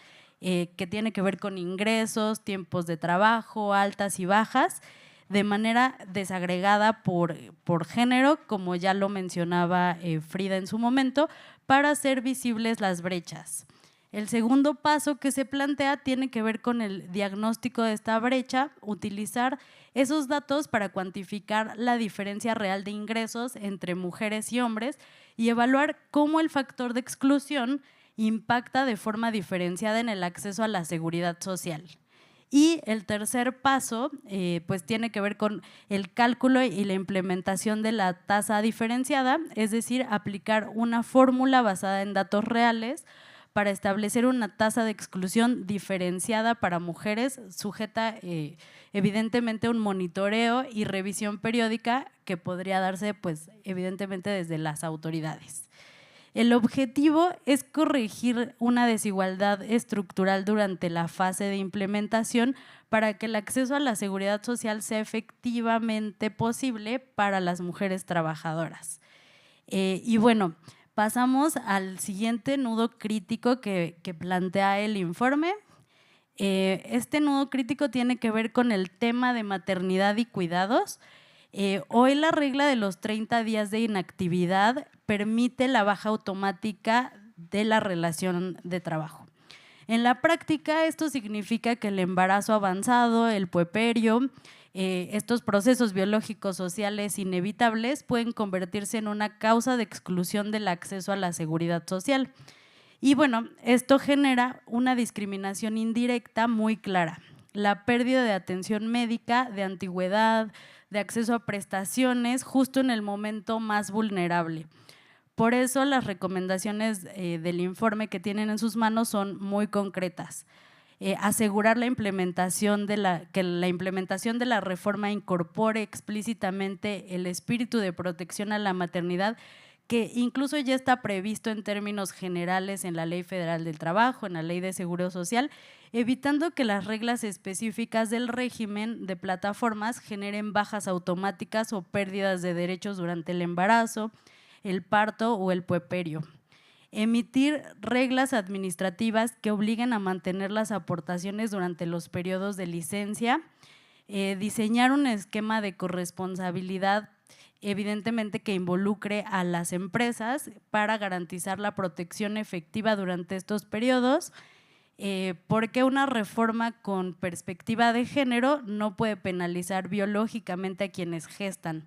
que tiene que ver con ingresos, tiempos de trabajo, altas y bajas, de manera desagregada por género, como ya lo mencionaba Frida en su momento, para hacer visibles las brechas. El segundo paso que se plantea tiene que ver con el diagnóstico de esta brecha, utilizar esos datos para cuantificar la diferencia real de ingresos entre mujeres y hombres y evaluar cómo el factor de exclusión impacta de forma diferenciada en el acceso a la seguridad social. Y el tercer paso pues tiene que ver con el cálculo y la implementación de la tasa diferenciada, es decir, aplicar una fórmula basada en datos reales para establecer una tasa de exclusión diferenciada para mujeres, sujeta evidentemente a un monitoreo y revisión periódica que podría darse pues evidentemente desde las autoridades. El objetivo es corregir una desigualdad estructural durante la fase de implementación para que el acceso a la seguridad social sea efectivamente posible para las mujeres trabajadoras. Y bueno, pasamos al siguiente nudo crítico que plantea el informe. Este nudo crítico tiene que ver con el tema de maternidad y cuidados. Hoy la regla de los 30 días de inactividad permite la baja automática de la relación de trabajo. En la práctica, esto significa que el embarazo avanzado, el puerperio, estos procesos biológicos sociales inevitables pueden convertirse en una causa de exclusión del acceso a la seguridad social. Y bueno, esto genera una discriminación indirecta muy clara. La pérdida de atención médica, de antigüedad, de acceso a prestaciones justo en el momento más vulnerable. Por eso las recomendaciones del informe que tienen en sus manos son muy concretas. Asegurar la implementación que la implementación de la reforma incorpore explícitamente el espíritu de protección a la maternidad, que incluso ya está previsto en términos generales en la Ley Federal del Trabajo, en la Ley de Seguro Social, evitando que las reglas específicas del régimen de plataformas generen bajas automáticas o pérdidas de derechos durante el embarazo, el parto o el puerperio. Emitir reglas administrativas que obliguen a mantener las aportaciones durante los periodos de licencia, diseñar un esquema de corresponsabilidad evidentemente que involucre a las empresas para garantizar la protección efectiva durante estos periodos, porque una reforma con perspectiva de género no puede penalizar biológicamente a quienes gestan.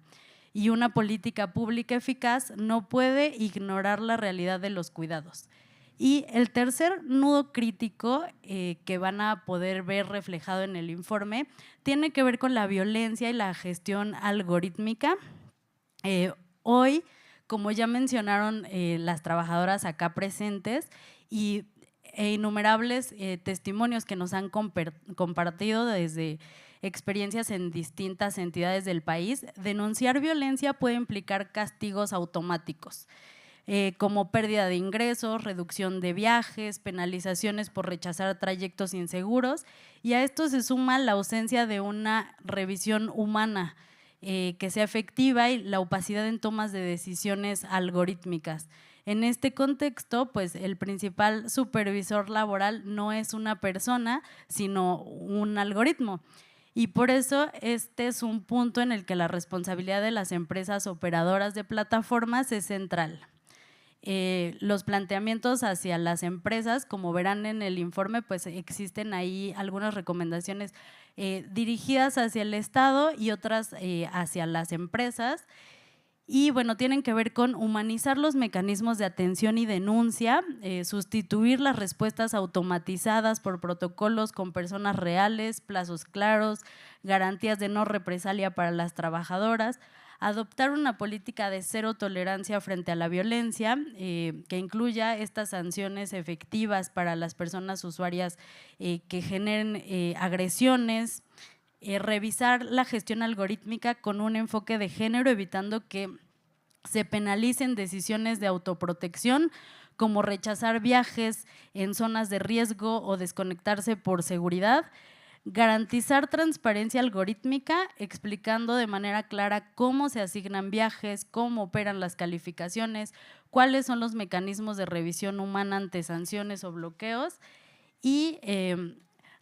Y una política pública eficaz no puede ignorar la realidad de los cuidados. Y el tercer nudo crítico que van a poder ver reflejado en el informe tiene que ver con la violencia y la gestión algorítmica. Hoy, como ya mencionaron las trabajadoras acá presentes e innumerables testimonios que nos han compartido desde experiencias en distintas entidades del país, denunciar violencia puede implicar castigos automáticos, como pérdida de ingresos, reducción de viajes, penalizaciones por rechazar trayectos inseguros, y a esto se suma la ausencia de una revisión humana que sea efectiva y la opacidad en tomas de decisiones algorítmicas. En este contexto, pues el principal supervisor laboral no es una persona, sino un algoritmo. Y por eso este es un punto en el que la responsabilidad de las empresas operadoras de plataformas es central. Los planteamientos hacia las empresas, como verán en el informe, pues existen ahí algunas recomendaciones dirigidas hacia el Estado y otras hacia las empresas. Y bueno, tienen que ver con humanizar los mecanismos de atención y denuncia, sustituir las respuestas automatizadas por protocolos con personas reales, plazos claros, garantías de no represalia para las trabajadoras, adoptar una política de cero tolerancia frente a la violencia, que incluya estas sanciones efectivas para las personas usuarias que generen agresiones, revisar la gestión algorítmica con un enfoque de género, evitando que se penalicen decisiones de autoprotección, como rechazar viajes en zonas de riesgo o desconectarse por seguridad. Garantizar transparencia algorítmica, explicando de manera clara cómo se asignan viajes, cómo operan las calificaciones, cuáles son los mecanismos de revisión humana ante sanciones o bloqueos, y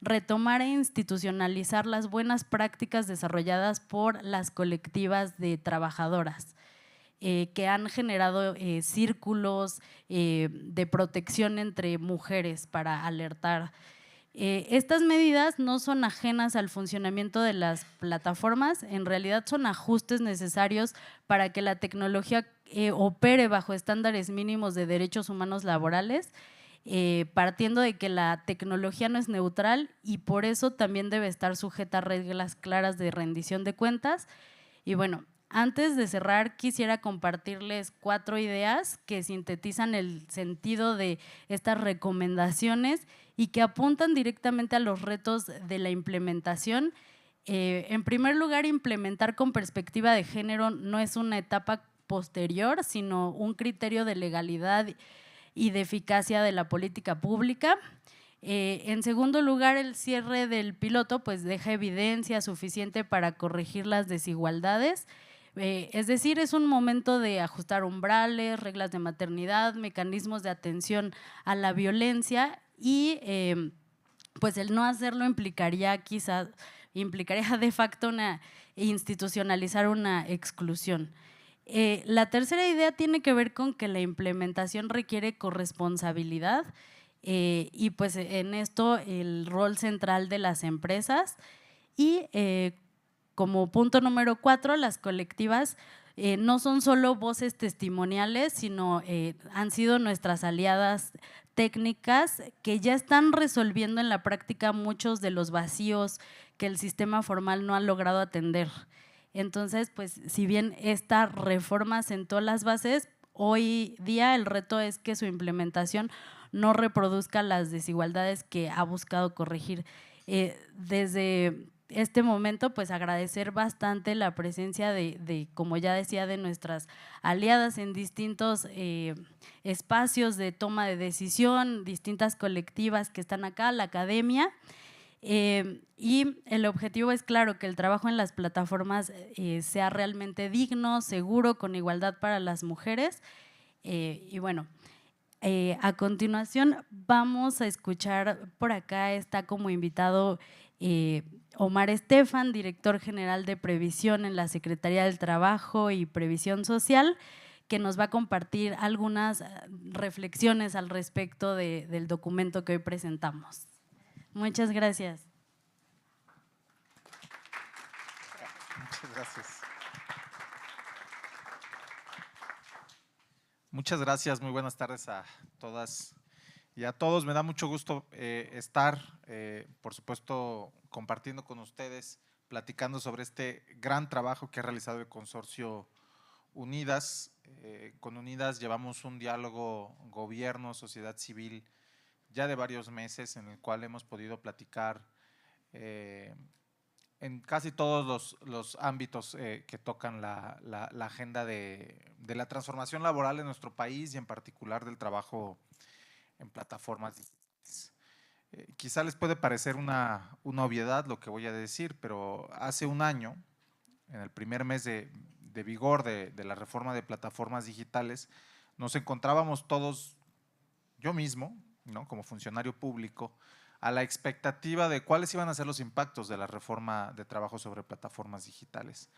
retomar e institucionalizar las buenas prácticas desarrolladas por las colectivas de trabajadoras, que han generado círculos de protección entre mujeres para alertar. Estas medidas no son ajenas al funcionamiento de las plataformas, en realidad son ajustes necesarios para que la tecnología opere bajo estándares mínimos de derechos humanos laborales, partiendo de que la tecnología no es neutral y por eso también debe estar sujeta a reglas claras de rendición de cuentas. Y bueno, Antes de cerrar, quisiera compartirles 4 ideas que sintetizan el sentido de estas recomendaciones y que apuntan directamente a los retos de la implementación. En primer lugar, implementar con perspectiva de género no es una etapa posterior, sino un criterio de legalidad y de eficacia de la política pública. En segundo lugar, el cierre del piloto pues deja evidencia suficiente para corregir las desigualdades. Es decir, es un momento de ajustar umbrales, reglas de maternidad, mecanismos de atención a la violencia y pues el no hacerlo implicaría de facto institucionalizar una exclusión. La tercera idea tiene que ver con que la implementación requiere corresponsabilidad y pues en esto el rol central de las empresas y como punto número 4, las colectivas no son solo voces testimoniales, sino han sido nuestras aliadas técnicas que ya están resolviendo en la práctica muchos de los vacíos que el sistema formal no ha logrado atender. Entonces, pues si bien esta reforma sentó las bases, hoy día el reto es que su implementación no reproduzca las desigualdades que ha buscado corregir. Desde este momento, pues agradecer bastante la presencia como ya decía, de nuestras aliadas en distintos espacios de toma de decisión, distintas colectivas que están acá, la academia. Y el objetivo es, claro, que el trabajo en las plataformas sea realmente digno, seguro, con igualdad para las mujeres. Y bueno, a continuación vamos a escuchar, por acá está como invitado Omar Estefan, director general de Previsión en la Secretaría del Trabajo y Previsión Social, que nos va a compartir algunas reflexiones al respecto del documento que hoy presentamos. Muchas gracias. Muchas gracias. Muchas gracias, muy buenas tardes a todas y a todos. Me da mucho gusto estar, por supuesto, compartiendo con ustedes, platicando sobre este gran trabajo que ha realizado el Consorcio Unidas. Con Unidas llevamos un diálogo gobierno, sociedad civil, ya de varios meses, en el cual hemos podido platicar en casi todos los ámbitos que tocan la agenda de la transformación laboral en nuestro país y en particular del trabajo en plataformas digitales. Quizá les puede parecer una obviedad lo que voy a decir, pero hace un año, en el primer mes de vigor de la reforma de plataformas digitales, nos encontrábamos todos, yo mismo, ¿no?, como funcionario público, a la expectativa de cuáles iban a ser los impactos de la reforma de trabajo sobre plataformas digitales.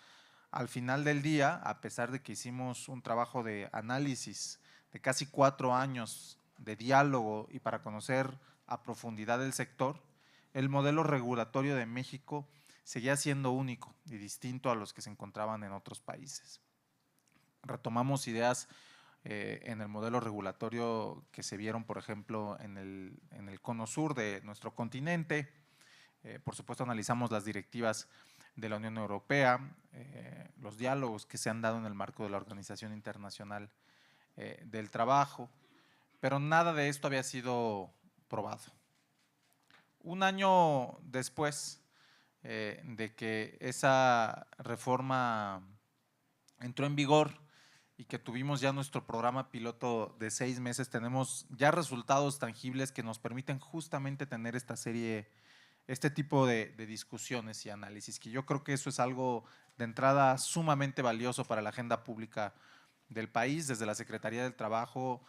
Al final del día, a pesar de que hicimos un trabajo de análisis de casi 4 años de diálogo y para conocer a profundidad el sector, el modelo regulatorio de México seguía siendo único y distinto a los que se encontraban en otros países. Retomamos ideas en el modelo regulatorio que se vieron, por ejemplo, en el cono sur de nuestro continente. Por supuesto, analizamos las directivas de la Unión Europea, los diálogos que se han dado en el marco de la Organización Internacional del Trabajo, pero nada de esto había sido probado. Un año después de que esa reforma entró en vigor y que tuvimos ya nuestro programa piloto de 6 meses, tenemos ya resultados tangibles que nos permiten justamente tener este tipo de discusiones y análisis, que yo creo que eso es algo de entrada sumamente valioso para la agenda pública del país. Desde la Secretaría del Trabajo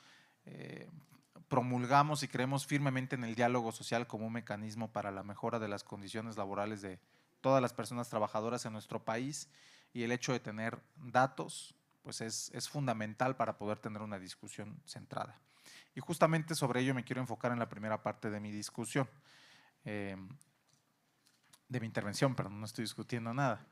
promulgamos y creemos firmemente en el diálogo social como un mecanismo para la mejora de las condiciones laborales de todas las personas trabajadoras en nuestro país, y el hecho de tener datos pues es fundamental para poder tener una discusión centrada. Y justamente sobre ello me quiero enfocar en la primera parte de mi discusión, de mi intervención, perdón, no estoy discutiendo nada.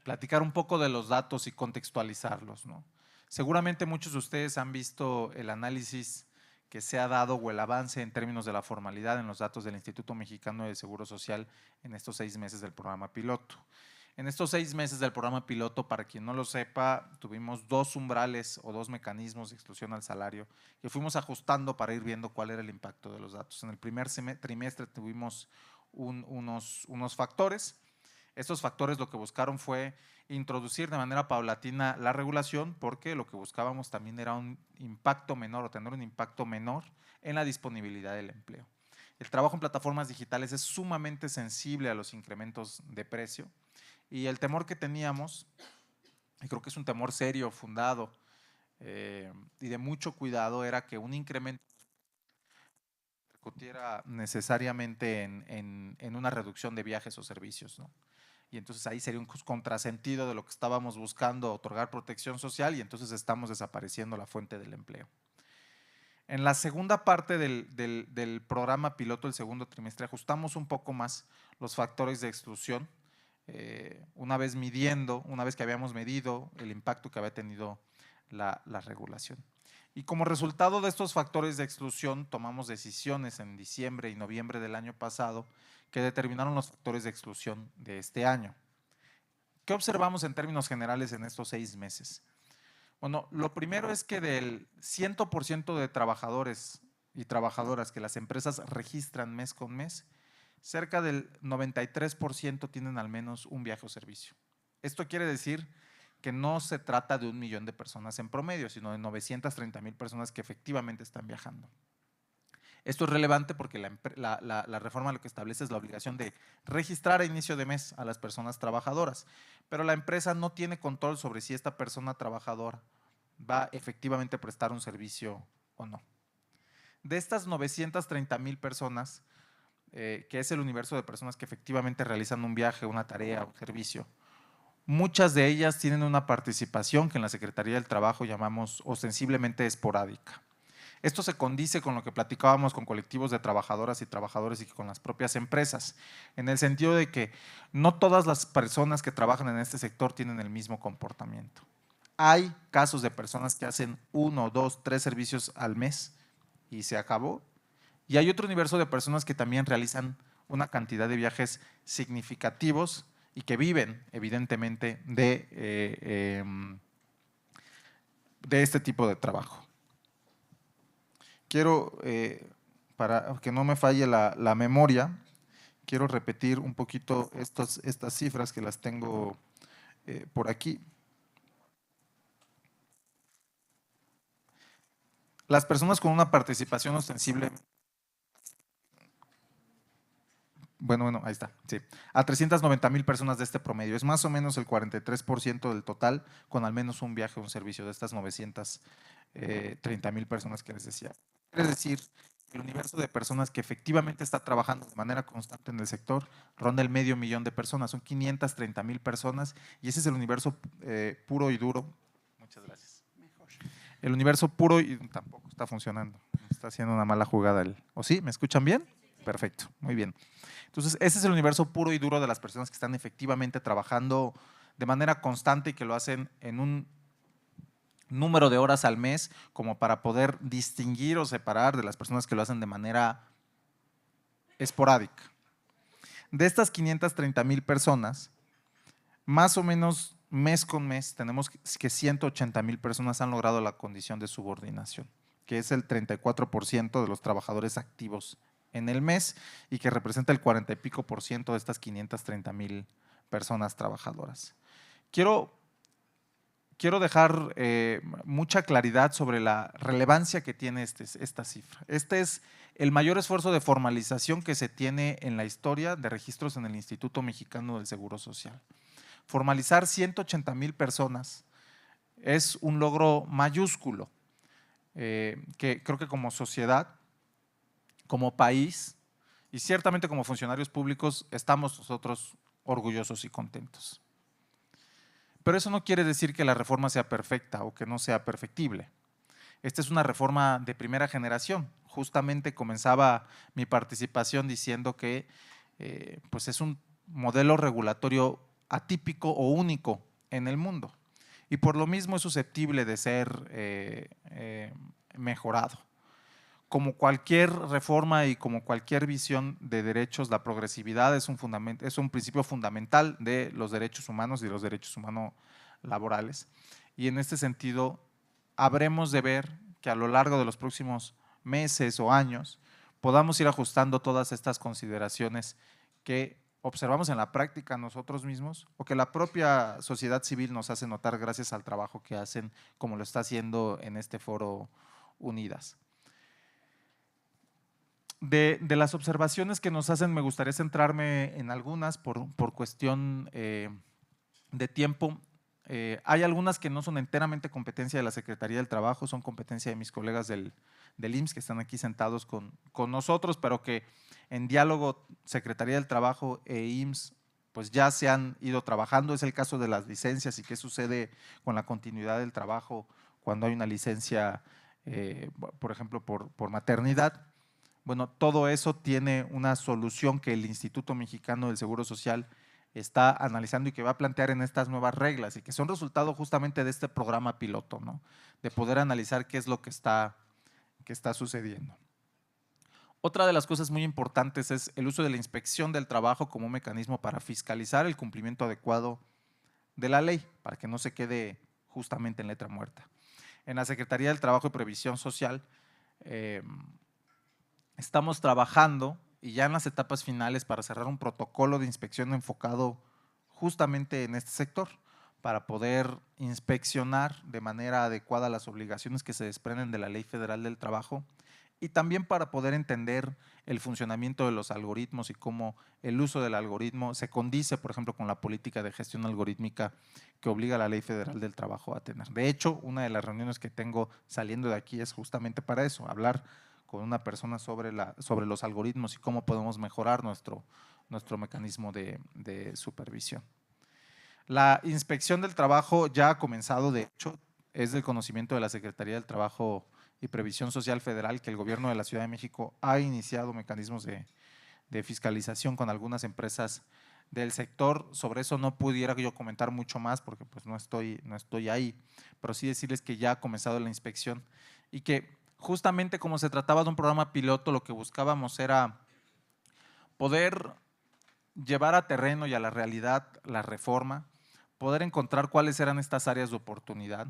Platicar un poco de los datos y contextualizarlos, ¿no? Seguramente muchos de ustedes han visto el análisis que se ha dado o el avance en términos de la formalidad en los datos del Instituto Mexicano de Seguro Social en estos 6 meses del programa piloto. En estos 6 meses del programa piloto, para quien no lo sepa, tuvimos 2 umbrales o 2 mecanismos de exclusión al salario que fuimos ajustando para ir viendo cuál era el impacto de los datos. En el primer trimestre tuvimos unos factores. Estos factores lo que buscaron fue introducir de manera paulatina la regulación, porque lo que buscábamos también era un impacto menor o tener un impacto menor en la disponibilidad del empleo. El trabajo en plataformas digitales es sumamente sensible a los incrementos de precio y el temor que teníamos, y creo que es un temor serio, fundado y de mucho cuidado, era que un incremento repercutiera necesariamente en una reducción de viajes o servicios, ¿no? Y entonces ahí sería un contrasentido de lo que estábamos buscando, otorgar protección social, y entonces estamos desapareciendo la fuente del empleo. En la segunda parte del programa piloto, el segundo trimestre, ajustamos un poco más los factores de exclusión, una vez que habíamos medido el impacto que había tenido la regulación. Y como resultado de estos factores de exclusión, tomamos decisiones en diciembre y noviembre del año pasado que determinaron los factores de exclusión de este año. ¿Qué observamos en términos generales en estos 6 meses? Bueno, lo primero es que del 100% de trabajadores y trabajadoras que las empresas registran mes con mes, cerca del 93% tienen al menos un viaje o servicio. Esto quiere decir que no se trata de 1 millón de personas en promedio, sino de 930,000 personas que efectivamente están viajando. Esto es relevante porque la reforma lo que establece es la obligación de registrar a inicio de mes a las personas trabajadoras, pero la empresa no tiene control sobre si esta persona trabajadora va efectivamente a prestar un servicio o no. De estas 930,000 personas, que es el universo de personas que efectivamente realizan un viaje, una tarea, un servicio, muchas de ellas tienen una participación que en la Secretaría del Trabajo llamamos ostensiblemente esporádica. Esto se condice con lo que platicábamos con colectivos de trabajadoras y trabajadores y con las propias empresas, en el sentido de que no todas las personas que trabajan en este sector tienen el mismo comportamiento. Hay casos de personas que hacen 1, 2, 3 servicios al mes y se acabó. Y hay otro universo de personas que también realizan una cantidad de viajes significativos y que viven, evidentemente, de este tipo de trabajo. Quiero, para que no me falle la memoria, quiero repetir un poquito estas cifras que las tengo por aquí. Las personas con una participación ostensible, bueno, ahí está, sí, a 390,000 personas de este promedio, es más o menos el 43% del total con al menos un viaje o un servicio de estas 930,000 personas que les decía. Es decir, el universo de personas que efectivamente está trabajando de manera constante en el sector ronda el 500,000 de personas, son 530,000 personas y ese es el universo puro y duro. Muchas gracias. Mejor. El universo puro y tampoco está funcionando, está haciendo una mala jugada. ¿O sí? ¿Me escuchan bien? Perfecto, muy bien. Entonces, ese es el universo puro y duro de las personas que están efectivamente trabajando de manera constante y que lo hacen en un número de horas al mes como para poder distinguir o separar de las personas que lo hacen de manera esporádica. De estas 530,000 personas, más o menos mes con mes, tenemos que 180,000 personas han logrado la condición de subordinación, que es el 34% de los trabajadores activos en el mes y que representa el 40 y pico por ciento de estas 530,000 personas trabajadoras. Quiero dejar mucha claridad sobre la relevancia que tiene esta cifra. Este es el mayor esfuerzo de formalización que se tiene en la historia de registros en el Instituto Mexicano del Seguro Social. Formalizar 180,000 personas es un logro mayúsculo que creo que como sociedad, como país y ciertamente como funcionarios públicos estamos nosotros orgullosos y contentos. Pero eso no quiere decir que la reforma sea perfecta o que no sea perfectible. Esta es una reforma de primera generación. Justamente comenzaba mi participación diciendo que pues es un modelo regulatorio atípico o único en el mundo y por lo mismo es susceptible de ser mejorado. como cualquier reforma y como cualquier visión de derechos, la progresividad es un principio fundamental de los derechos humanos y de los derechos humanos laborales. Y en este sentido, habremos de ver que a lo largo de los próximos meses o años podamos ir ajustando todas estas consideraciones que observamos en la práctica nosotros mismos o que la propia sociedad civil nos hace notar gracias al trabajo que hacen, como lo está haciendo en este foro Unidas. De las observaciones que nos hacen, me gustaría centrarme en algunas por cuestión de tiempo. Hay algunas que no son enteramente competencia de la Secretaría del Trabajo, son competencia de mis colegas del IMSS que están aquí sentados con nosotros, pero que en diálogo Secretaría del Trabajo e IMSS pues ya se han ido trabajando. Es el caso de las licencias y qué sucede con la continuidad del trabajo cuando hay una licencia, por ejemplo, por maternidad. Bueno, todo eso tiene una solución que el Instituto Mexicano del Seguro Social está analizando y que va a plantear en estas nuevas reglas y que son resultado justamente de este programa piloto, ¿no? De poder analizar qué es lo que está sucediendo. Otra de las cosas muy importantes es el uso de la inspección del trabajo como un mecanismo para fiscalizar el cumplimiento adecuado de la ley, para que no se quede justamente en letra muerta. En la Secretaría del Trabajo y Previsión Social estamos trabajando y ya en las etapas finales para cerrar un protocolo de inspección enfocado justamente en este sector, para poder inspeccionar de manera adecuada las obligaciones que se desprenden de la Ley Federal del Trabajo y también para poder entender el funcionamiento de los algoritmos y cómo el uso del algoritmo se condice, por ejemplo, con la política de gestión algorítmica que obliga a la Ley Federal del Trabajo a tener. De hecho, una de las reuniones que tengo saliendo de aquí es justamente para eso, hablar con una persona sobre los algoritmos y cómo podemos mejorar nuestro mecanismo de supervisión. La inspección del trabajo ya ha comenzado, de hecho, es del conocimiento de la Secretaría del Trabajo y Previsión Social Federal que el gobierno de la Ciudad de México ha iniciado mecanismos de fiscalización con algunas empresas del sector. Sobre eso no pudiera yo comentar mucho más porque pues no estoy ahí, pero sí decirles que ya ha comenzado la inspección y que justamente como se trataba de un programa piloto, lo que buscábamos era poder llevar a terreno y a la realidad la reforma, poder encontrar cuáles eran estas áreas de oportunidad,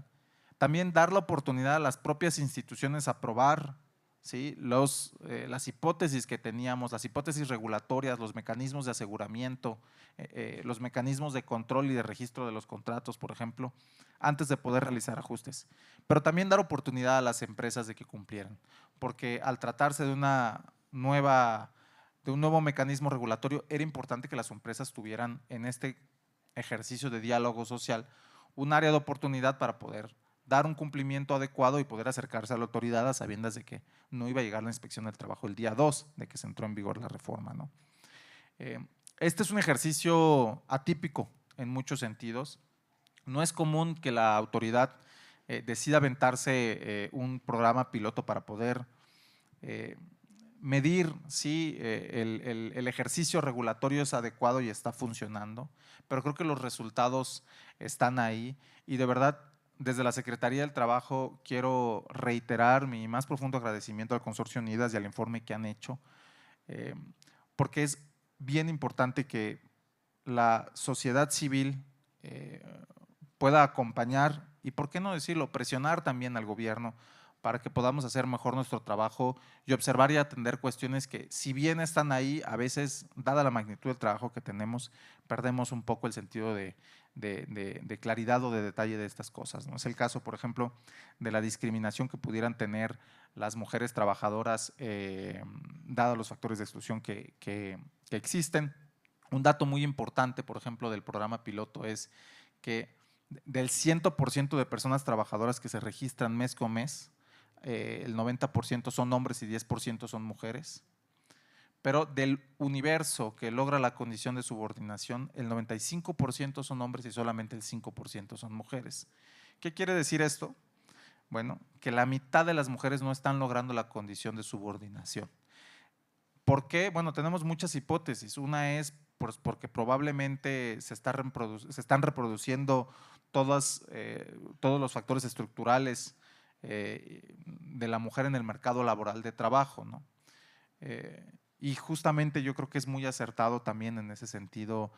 también dar la oportunidad a las propias instituciones a probar, ¿sí?, las hipótesis que teníamos, las hipótesis regulatorias, los mecanismos de aseguramiento, los mecanismos de control y de registro de los contratos, por ejemplo, antes de poder realizar ajustes. Pero también dar oportunidad a las empresas de que cumplieran, porque al tratarse de un nuevo mecanismo regulatorio, era importante que las empresas tuvieran en este ejercicio de diálogo social un área de oportunidad para poder dar un cumplimiento adecuado y poder acercarse a la autoridad a sabiendas de que no iba a llegar la inspección del trabajo el día 2 de que se entró en vigor la reforma, ¿no? Este es un ejercicio atípico en muchos sentidos. No es común que la autoridad decida aventarse un programa piloto para poder medir si el ejercicio regulatorio es adecuado y está funcionando, pero creo que los resultados están ahí y de verdad desde la Secretaría del Trabajo quiero reiterar mi más profundo agradecimiento al Consorcio Unidas y al informe que han hecho, porque es bien importante que la sociedad civil pueda acompañar y, por qué no decirlo, presionar también al gobierno para que podamos hacer mejor nuestro trabajo y observar y atender cuestiones que, si bien están ahí, a veces, dada la magnitud del trabajo que tenemos, perdemos un poco el sentido de claridad o de detalle de estas cosas, ¿no? Es el caso, por ejemplo, de la discriminación que pudieran tener las mujeres trabajadoras, dados los factores de exclusión que existen. Un dato muy importante, por ejemplo, del programa piloto es que del 100% de personas trabajadoras que se registran mes con mes, el 90% son hombres y 10% son mujeres, pero del universo que logra la condición de subordinación, el 95% son hombres y solamente el 5% son mujeres. ¿Qué quiere decir esto? Bueno, que la mitad de las mujeres no están logrando la condición de subordinación. ¿Por qué? Bueno, tenemos muchas hipótesis. Una es porque probablemente se están reproduciendo todos los factores estructurales de la mujer en el mercado laboral de trabajo, ¿no? Y justamente yo creo que es muy acertado también en ese sentido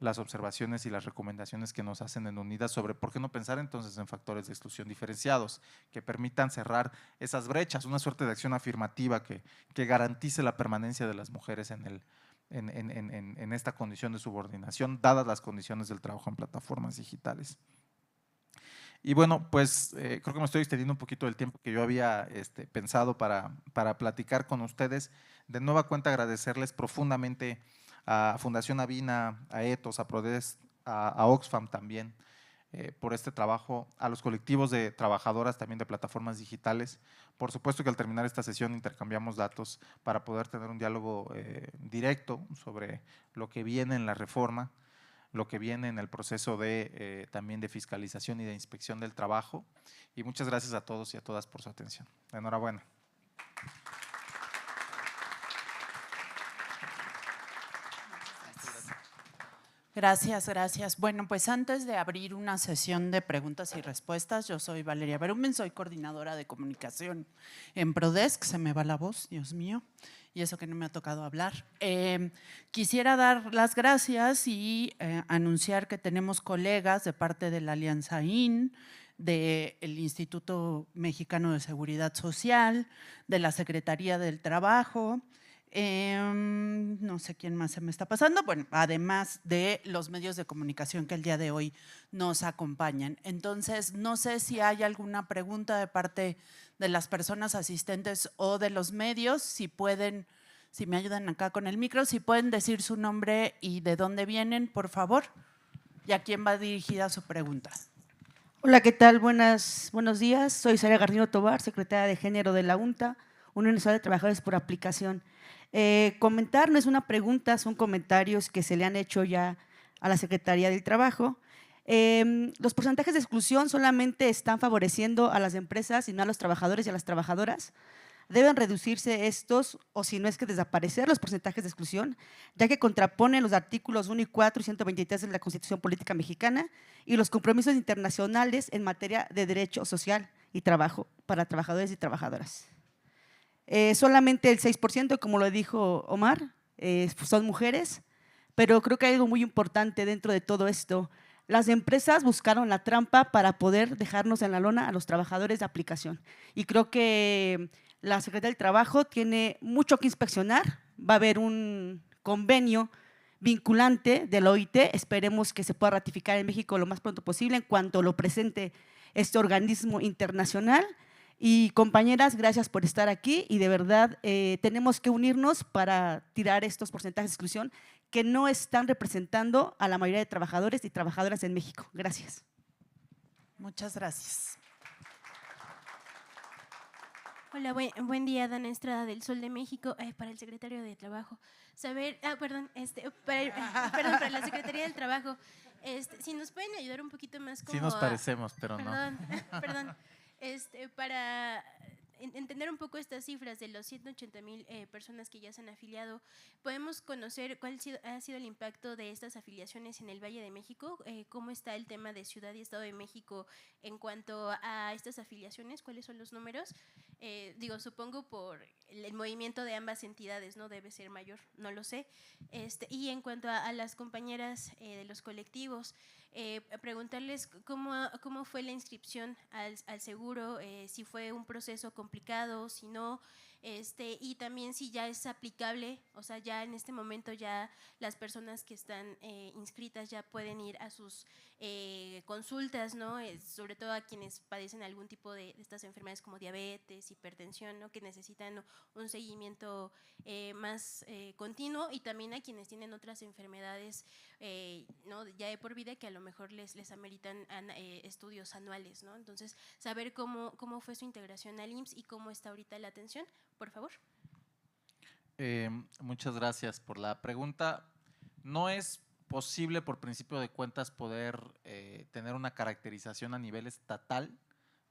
las observaciones y las recomendaciones que nos hacen en Unidas sobre por qué no pensar entonces en factores de exclusión diferenciados que permitan cerrar esas brechas, una suerte de acción afirmativa que garantice la permanencia de las mujeres en esta condición de subordinación, dadas las condiciones del trabajo en plataformas digitales. Y bueno, pues creo que me estoy extendiendo un poquito del tiempo que yo había pensado para platicar con ustedes. De nueva cuenta, agradecerles profundamente a Fundación Avina, a Ethos, a Prodes, a Oxfam también, por este trabajo, a los colectivos de trabajadoras también de plataformas digitales. Por supuesto que al terminar esta sesión intercambiamos datos para poder tener un diálogo directo sobre lo que viene en la reforma, lo que viene en el proceso también de fiscalización y de inspección del trabajo. Y muchas gracias a todos y a todas por su atención. Enhorabuena. Gracias, gracias. Bueno, pues antes de abrir una sesión de preguntas y respuestas, yo soy Valeria Berumen, soy coordinadora de comunicación en Prodesk. Se me va la voz, Dios mío, y eso que no me ha tocado hablar. Quisiera dar las gracias y anunciar que tenemos colegas de parte de la Alianza IN, del Instituto Mexicano de Seguridad Social, de la Secretaría del Trabajo, no sé quién más se me está pasando, bueno, además de los medios de comunicación que el día de hoy nos acompañan. Entonces, no sé si hay alguna pregunta de parte de las personas asistentes o de los medios, si pueden, si me ayudan acá con el micro, si pueden decir su nombre y de dónde vienen, por favor, y a quién va dirigida su pregunta. Hola, ¿qué tal? Buenos días. Soy Sara Garnido Tobar, secretaria de Género de la UNTA, Unión Nacional de Trabajadores por Aplicación. Comentar no es una pregunta, son comentarios que se le han hecho ya a la Secretaría del Trabajo. Los porcentajes de exclusión solamente están favoreciendo a las empresas y no a los trabajadores y a las trabajadoras. Deben reducirse estos, o si no es que desaparecer los porcentajes de exclusión, ya que contraponen los artículos 1 y 4 y 123 de la Constitución Política Mexicana y los compromisos internacionales en materia de derecho social y trabajo para trabajadores y trabajadoras. Solamente el 6%, como lo dijo Omar, son mujeres, pero creo que hay algo muy importante dentro de todo esto. Las empresas buscaron la trampa para poder dejarnos en la lona a los trabajadores de aplicación. Y creo que la Secretaría del Trabajo tiene mucho que inspeccionar. Va a haber un convenio vinculante de la OIT. Esperemos que se pueda ratificar en México lo más pronto posible en cuanto lo presente este organismo internacional. Y compañeras, gracias por estar aquí y de verdad tenemos que unirnos para tirar estos porcentajes de exclusión que no están representando a la mayoría de trabajadores y trabajadoras en México. Gracias. Muchas gracias. Hola, buen día, Dana Estrada del Sol de México, para el secretario de Trabajo. Para la Secretaría del Trabajo, si nos pueden ayudar un poquito más como… Sí nos parecemos, pero perdón, no. Perdón, para entender un poco estas cifras de los 180,000 personas que ya se han afiliado, ¿podemos conocer cuál ha sido el impacto de estas afiliaciones en el Valle de México? ¿Cómo está el tema de Ciudad y Estado de México en cuanto a estas afiliaciones? ¿Cuáles son los números? Supongo por el movimiento de ambas entidades, ¿no? Debe ser mayor, no lo sé. Y en cuanto a las compañeras de los colectivos, preguntarles cómo fue la inscripción al seguro, si fue un proceso complicado, si no, y también si ya es aplicable, o sea, ya en este momento ya las personas que están inscritas ya pueden ir a sus consultas, ¿no? Sobre todo a quienes padecen algún tipo de estas enfermedades como diabetes, hipertensión, ¿no? Que necesitan un seguimiento más continuo, y también a quienes tienen otras enfermedades ¿no? ya de por vida que a lo mejor les ameritan estudios anuales, ¿no? Entonces, saber cómo fue su integración al IMSS y cómo está ahorita la atención, por favor. Muchas gracias por la pregunta. No es posible por principio de cuentas poder tener una caracterización a nivel estatal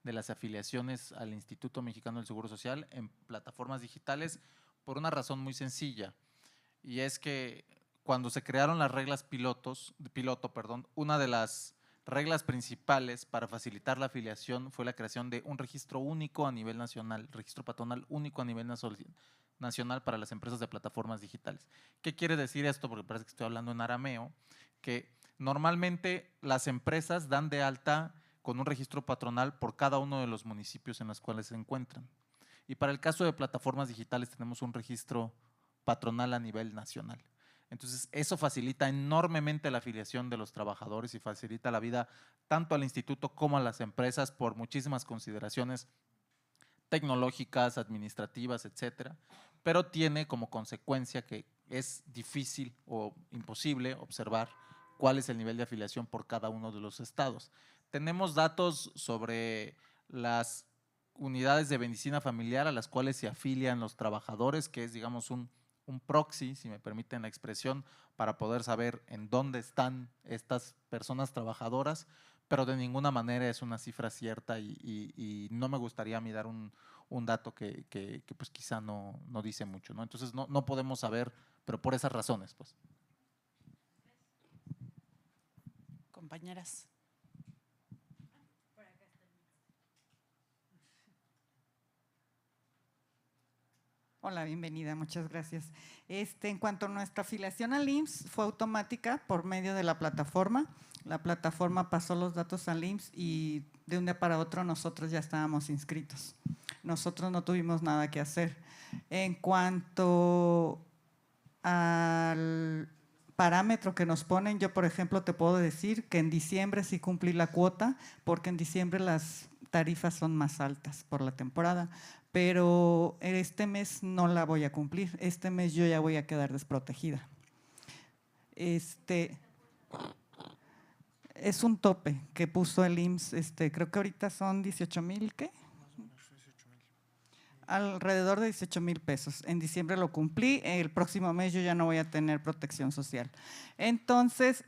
de las afiliaciones al Instituto Mexicano del Seguro Social en plataformas digitales por una razón muy sencilla, y es que cuando se crearon las reglas piloto, una de las reglas principales para facilitar la afiliación fue la creación de un registro único a nivel nacional, registro patronal único a nivel nacional para las empresas de plataformas digitales. ¿Qué quiere decir esto? Porque parece que estoy hablando en arameo, que normalmente las empresas dan de alta con un registro patronal por cada uno de los municipios en los cuales se encuentran. Y para el caso de plataformas digitales tenemos un registro patronal a nivel nacional. Entonces, eso facilita enormemente la afiliación de los trabajadores y facilita la vida tanto al instituto como a las empresas por muchísimas consideraciones tecnológicas, administrativas, etcétera, pero tiene como consecuencia que es difícil o imposible observar cuál es el nivel de afiliación por cada uno de los estados. Tenemos datos sobre las unidades de medicina familiar a las cuales se afilian los trabajadores, que es, digamos, un proxy, si me permiten la expresión, para poder saber en dónde están estas personas trabajadoras, pero de ninguna manera es una cifra cierta y no me gustaría a mí dar un dato que pues quizá no dice mucho, ¿no? Entonces no podemos saber, pero por esas razones, pues. Compañeras. Hola, bienvenida, muchas gracias. En cuanto a nuestra afiliación al IMSS, fue automática por medio de la plataforma. La plataforma pasó los datos al IMSS y de un día para otro nosotros ya estábamos inscritos. Nosotros no tuvimos nada que hacer. En cuanto al parámetro que nos ponen, yo por ejemplo te puedo decir que en diciembre sí cumplí la cuota, porque en diciembre las tarifas son más altas por la temporada, pero este mes no la voy a cumplir, este mes yo ya voy a quedar desprotegida. Es un tope que puso el IMSS, creo que ahorita son 18,000, ¿qué? Alrededor de 18,000 pesos. En diciembre lo cumplí, el próximo mes yo ya no voy a tener protección social. Entonces,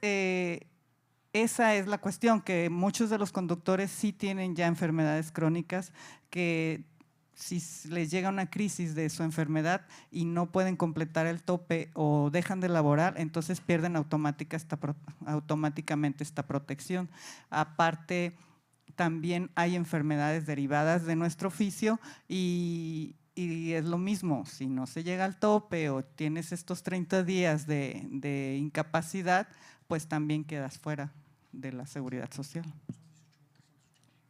esa es la cuestión, que muchos de los conductores sí tienen ya enfermedades crónicas que si les llega una crisis de su enfermedad y no pueden completar el tope o dejan de laborar, entonces pierden automáticamente esta protección. Aparte, también hay enfermedades derivadas de nuestro oficio y es lo mismo, si no se llega al tope o tienes estos 30 días de incapacidad, pues también quedas fuera de la seguridad social.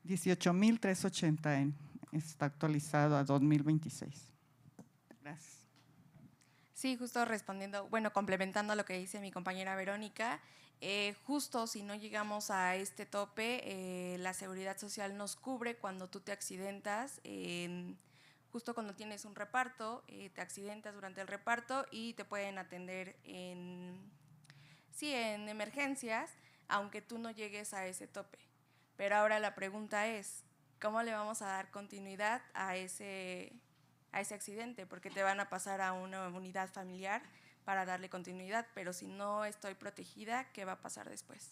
18,380 está actualizado a 2026. Gracias. Sí, justo respondiendo, bueno, complementando a lo que dice mi compañera Verónica, justo si no llegamos a este tope, la seguridad social nos cubre cuando tú te accidentas, justo cuando tienes un reparto, te accidentas durante el reparto y te pueden atender en emergencias, aunque tú no llegues a ese tope. Pero ahora la pregunta es, ¿cómo le vamos a dar continuidad a ese accidente? Porque te van a pasar a una unidad familiar para darle continuidad, pero si no estoy protegida, ¿qué va a pasar después?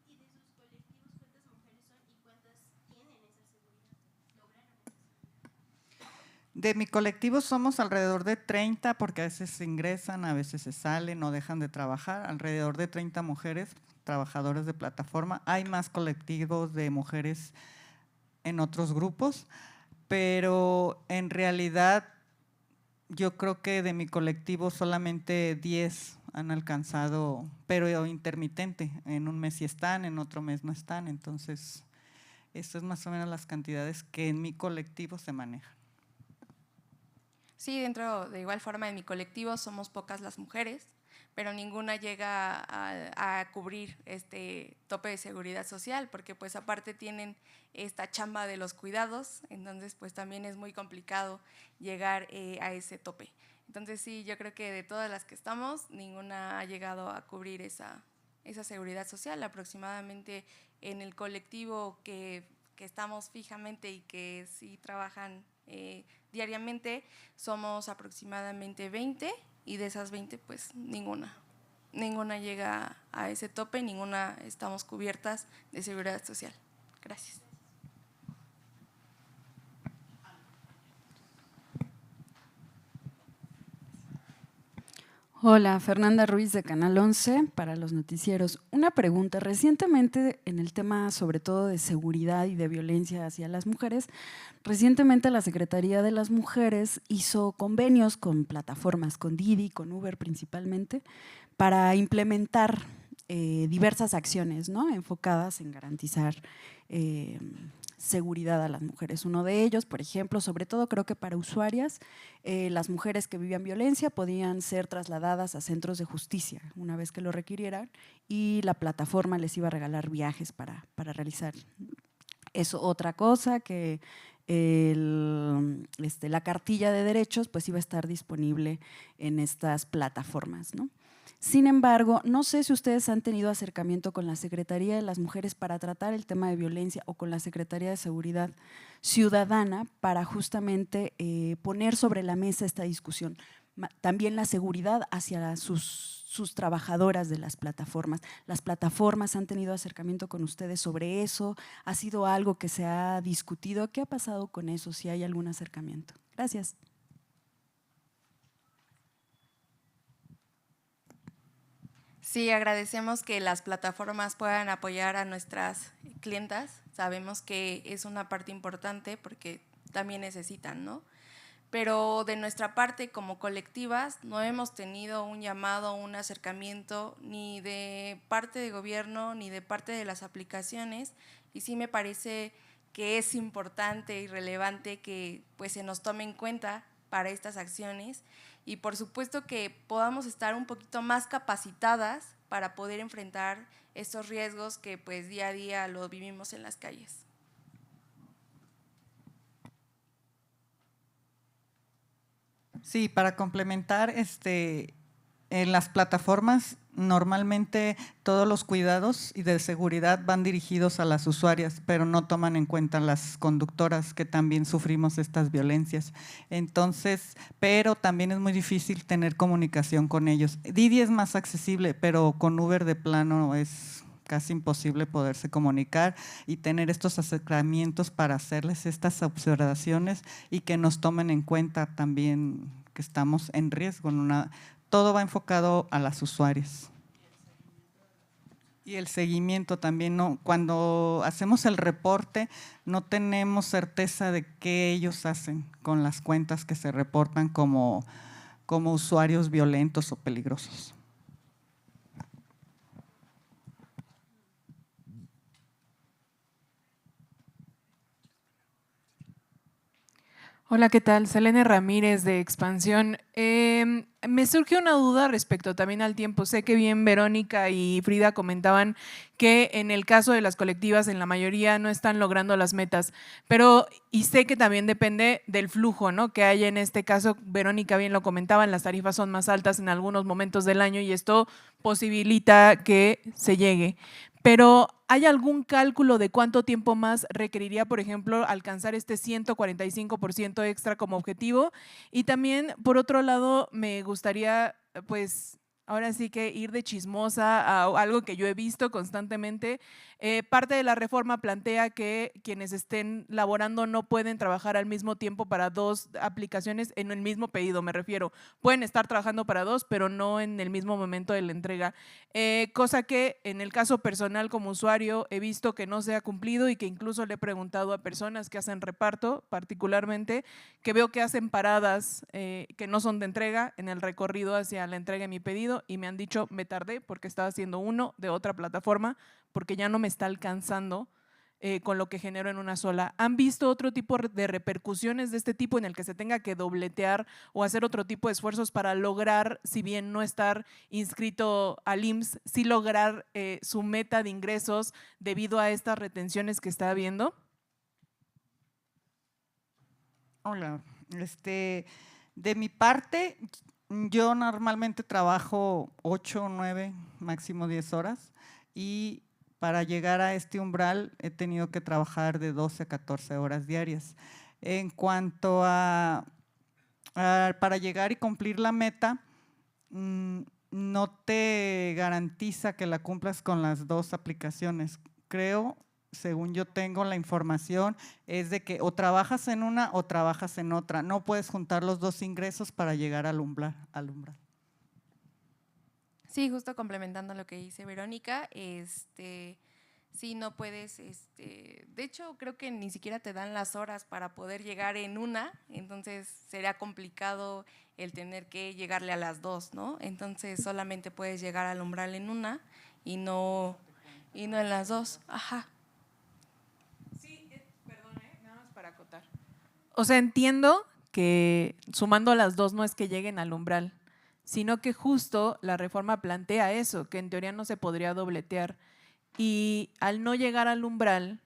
¿Y de sus colectivos cuántas mujeres son y cuántas tienen esa seguridad? De mi colectivo somos alrededor de 30, porque a veces se ingresan, a veces se salen, no dejan de trabajar, alrededor de 30 mujeres trabajadoras de plataforma. Hay más colectivos de mujeres en otros grupos, pero en realidad yo creo que de mi colectivo solamente 10 han alcanzado, pero intermitente, en un mes sí están, en otro mes no están, entonces estas es más o menos las cantidades que en mi colectivo se manejan. Sí, dentro de igual forma en mi colectivo somos pocas las mujeres, pero ninguna llega a cubrir este tope de seguridad social, porque pues aparte tienen esta chamba de los cuidados, entonces pues también es muy complicado llegar a ese tope. Entonces sí, yo creo que de todas las que estamos, ninguna ha llegado a cubrir esa seguridad social. Aproximadamente en el colectivo que estamos fijamente y que sí trabajan diariamente, somos aproximadamente 20 y de esas 20 pues ninguna llega a ese tope, ninguna estamos cubiertas de seguridad social. Gracias. Hola, Fernanda Ruiz de Canal 11 para los noticieros. Una pregunta. Recientemente, en el tema sobre todo de seguridad y de violencia hacia las mujeres, recientemente la Secretaría de las Mujeres hizo convenios con plataformas, con Didi, con Uber principalmente, para implementar diversas acciones, ¿no?, enfocadas en garantizar seguridad a las mujeres. Uno de ellos, por ejemplo, sobre todo creo que para usuarias, las mujeres que vivían violencia podían ser trasladadas a centros de justicia una vez que lo requirieran y la plataforma les iba a regalar viajes para realizar eso. Otra cosa, que la cartilla de derechos pues iba a estar disponible en estas plataformas, ¿no? Sin embargo, no sé si ustedes han tenido acercamiento con la Secretaría de las Mujeres para tratar el tema de violencia o con la Secretaría de Seguridad Ciudadana para justamente poner sobre la mesa esta discusión. También la seguridad hacia sus trabajadoras de las plataformas. ¿Las plataformas han tenido acercamiento con ustedes sobre eso? ¿Ha sido algo que se ha discutido? ¿Qué ha pasado con eso, si hay algún acercamiento? Gracias. Sí, agradecemos que las plataformas puedan apoyar a nuestras clientas. Sabemos que es una parte importante porque también necesitan, ¿no? Pero de nuestra parte, como colectivas, no hemos tenido un llamado, un acercamiento ni de parte de gobierno ni de parte de las aplicaciones, y sí me parece que es importante y relevante que pues, se nos tome en cuenta para estas acciones, y por supuesto que podamos estar un poquito más capacitadas para poder enfrentar estos riesgos que pues día a día lo vivimos en las calles. Sí, para complementar, en las plataformas normalmente todos los cuidados y de seguridad van dirigidos a las usuarias, pero no toman en cuenta las conductoras que también sufrimos estas violencias. Entonces, pero también es muy difícil tener comunicación con ellos. Didi es más accesible, pero con Uber de plano es casi imposible poderse comunicar y tener estos acercamientos para hacerles estas observaciones y que nos tomen en cuenta también que estamos en riesgo. Todo va enfocado a las usuarias. Y el seguimiento también, ¿no? Cuando hacemos el reporte no tenemos certeza de qué ellos hacen con las cuentas que se reportan como usuarios violentos o peligrosos. Hola, ¿qué tal? Selene Ramírez de Expansión. Me surge una duda respecto también al tiempo. Sé que bien Verónica y Frida comentaban que en el caso de las colectivas en la mayoría no están logrando las metas, pero y sé que también depende del flujo, ¿no?, que haya en este caso. Verónica bien lo comentaba, las tarifas son más altas en algunos momentos del año y esto posibilita que se llegue. Pero ¿hay algún cálculo de cuánto tiempo más requeriría, por ejemplo, alcanzar este 145% extra como objetivo? Y también, por otro lado, me gustaría, pues, ahora sí que ir de chismosa a algo que yo he visto constantemente. Parte de la reforma plantea que quienes estén laborando no pueden trabajar al mismo tiempo para dos aplicaciones en el mismo pedido, me refiero. Pueden estar trabajando para dos, pero no en el mismo momento de la entrega. Cosa que en el caso personal como usuario he visto que no se ha cumplido y que incluso le he preguntado a personas que hacen reparto, particularmente, que veo que hacen paradas que no son de entrega en el recorrido hacia la entrega de mi pedido y me han dicho me tardé porque estaba haciendo uno de otra plataforma porque ya no me está alcanzando con lo que genero en una sola. ¿Han visto otro tipo de repercusiones de este tipo en el que se tenga que dobletear o hacer otro tipo de esfuerzos para lograr, si bien no estar inscrito al IMSS, sí lograr su meta de ingresos debido a estas retenciones que está habiendo? Hola, de mi parte, yo normalmente trabajo 8, 9, máximo 10 horas y para llegar a este umbral he tenido que trabajar de 12 a 14 horas diarias. En cuanto a para llegar y cumplir la meta, no te garantiza que la cumplas con las dos aplicaciones. Creo, según yo tengo la información, es de que o trabajas en una o trabajas en otra. No puedes juntar los dos ingresos para llegar al umbral. Sí, justo complementando lo que dice Verónica, sí, no puedes, de hecho creo que ni siquiera te dan las horas para poder llegar en una, entonces sería complicado el tener que llegarle a las 2, ¿no? Entonces solamente puedes llegar al umbral en una y no en las 2. Ajá. Sí, perdón, nada más para acotar. O sea, entiendo que sumando las 2 no es que lleguen al umbral, sino que justo la reforma plantea eso, que en teoría no se podría dobletear. Y al no llegar al umbral,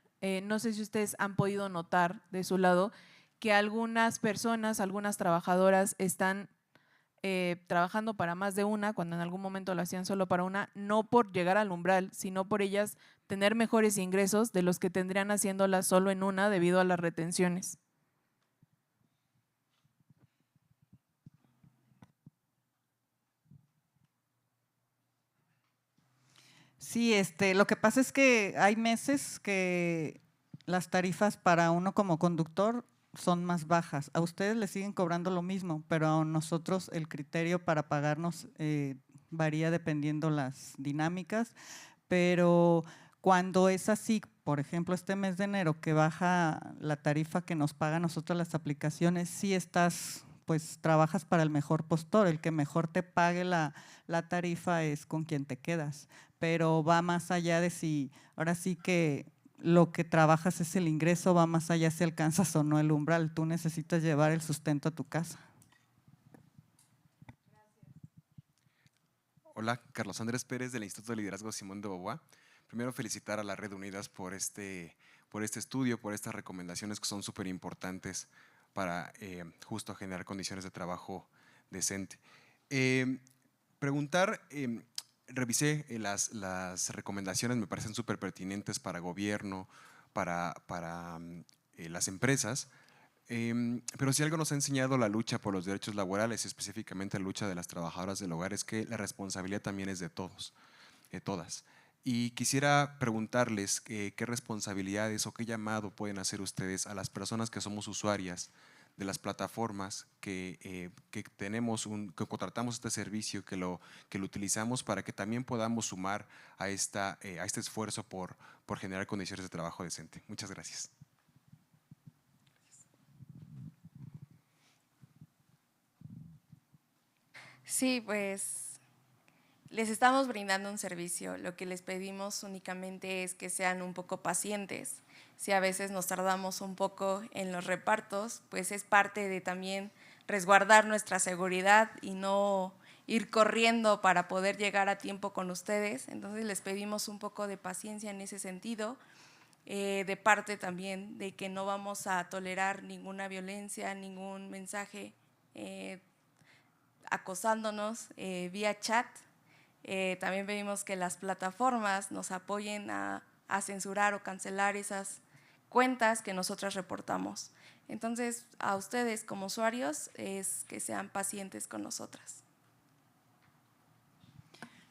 no sé si ustedes han podido notar de su lado que algunas personas, algunas trabajadoras están trabajando para más de una, cuando en algún momento lo hacían solo para una, no por llegar al umbral, sino por ellas tener mejores ingresos de los que tendrían haciéndola solo en una debido a las retenciones. Sí, lo que pasa es que hay meses que las tarifas para uno como conductor son más bajas. A ustedes les siguen cobrando lo mismo, pero a nosotros el criterio para pagarnos varía dependiendo las dinámicas, pero cuando es así, por ejemplo, este mes de enero que baja la tarifa que nos paga a nosotros las aplicaciones, sí estás, pues trabajas para el mejor postor, el que mejor te pague la tarifa es con quien te quedas, pero va más allá de si, ahora sí que lo que trabajas es el ingreso, va más allá si alcanzas o no el umbral, tú necesitas llevar el sustento a tu casa. Hola, Carlos Andrés Pérez del Instituto de Liderazgo Simón de Beauvoir. Primero felicitar a la Red Unidas por este estudio, por estas recomendaciones que son súper importantes para justo generar condiciones de trabajo decente. Revisé las recomendaciones, me parecen súper pertinentes para gobierno, para las empresas, pero si algo nos ha enseñado la lucha por los derechos laborales, específicamente la lucha de las trabajadoras del hogar, es que la responsabilidad también es de todos, de todas. Y quisiera preguntarles qué responsabilidades o qué llamado pueden hacer ustedes a las personas que somos usuarias de las plataformas que contratamos este servicio, que lo utilizamos para que también podamos sumar a este esfuerzo por generar condiciones de trabajo decente. Muchas gracias. Sí, pues les estamos brindando un servicio. Lo que les pedimos únicamente es que sean un poco pacientes. Si a veces nos tardamos un poco en los repartos, pues es parte de también resguardar nuestra seguridad y no ir corriendo para poder llegar a tiempo con ustedes. Entonces les pedimos un poco de paciencia en ese sentido, de parte también de que no vamos a tolerar ninguna violencia, ningún mensaje acosándonos vía chat. También pedimos que las plataformas nos apoyen a censurar o cancelar esas cuentas que nosotras reportamos. Entonces, a ustedes como usuarios es que sean pacientes con nosotras.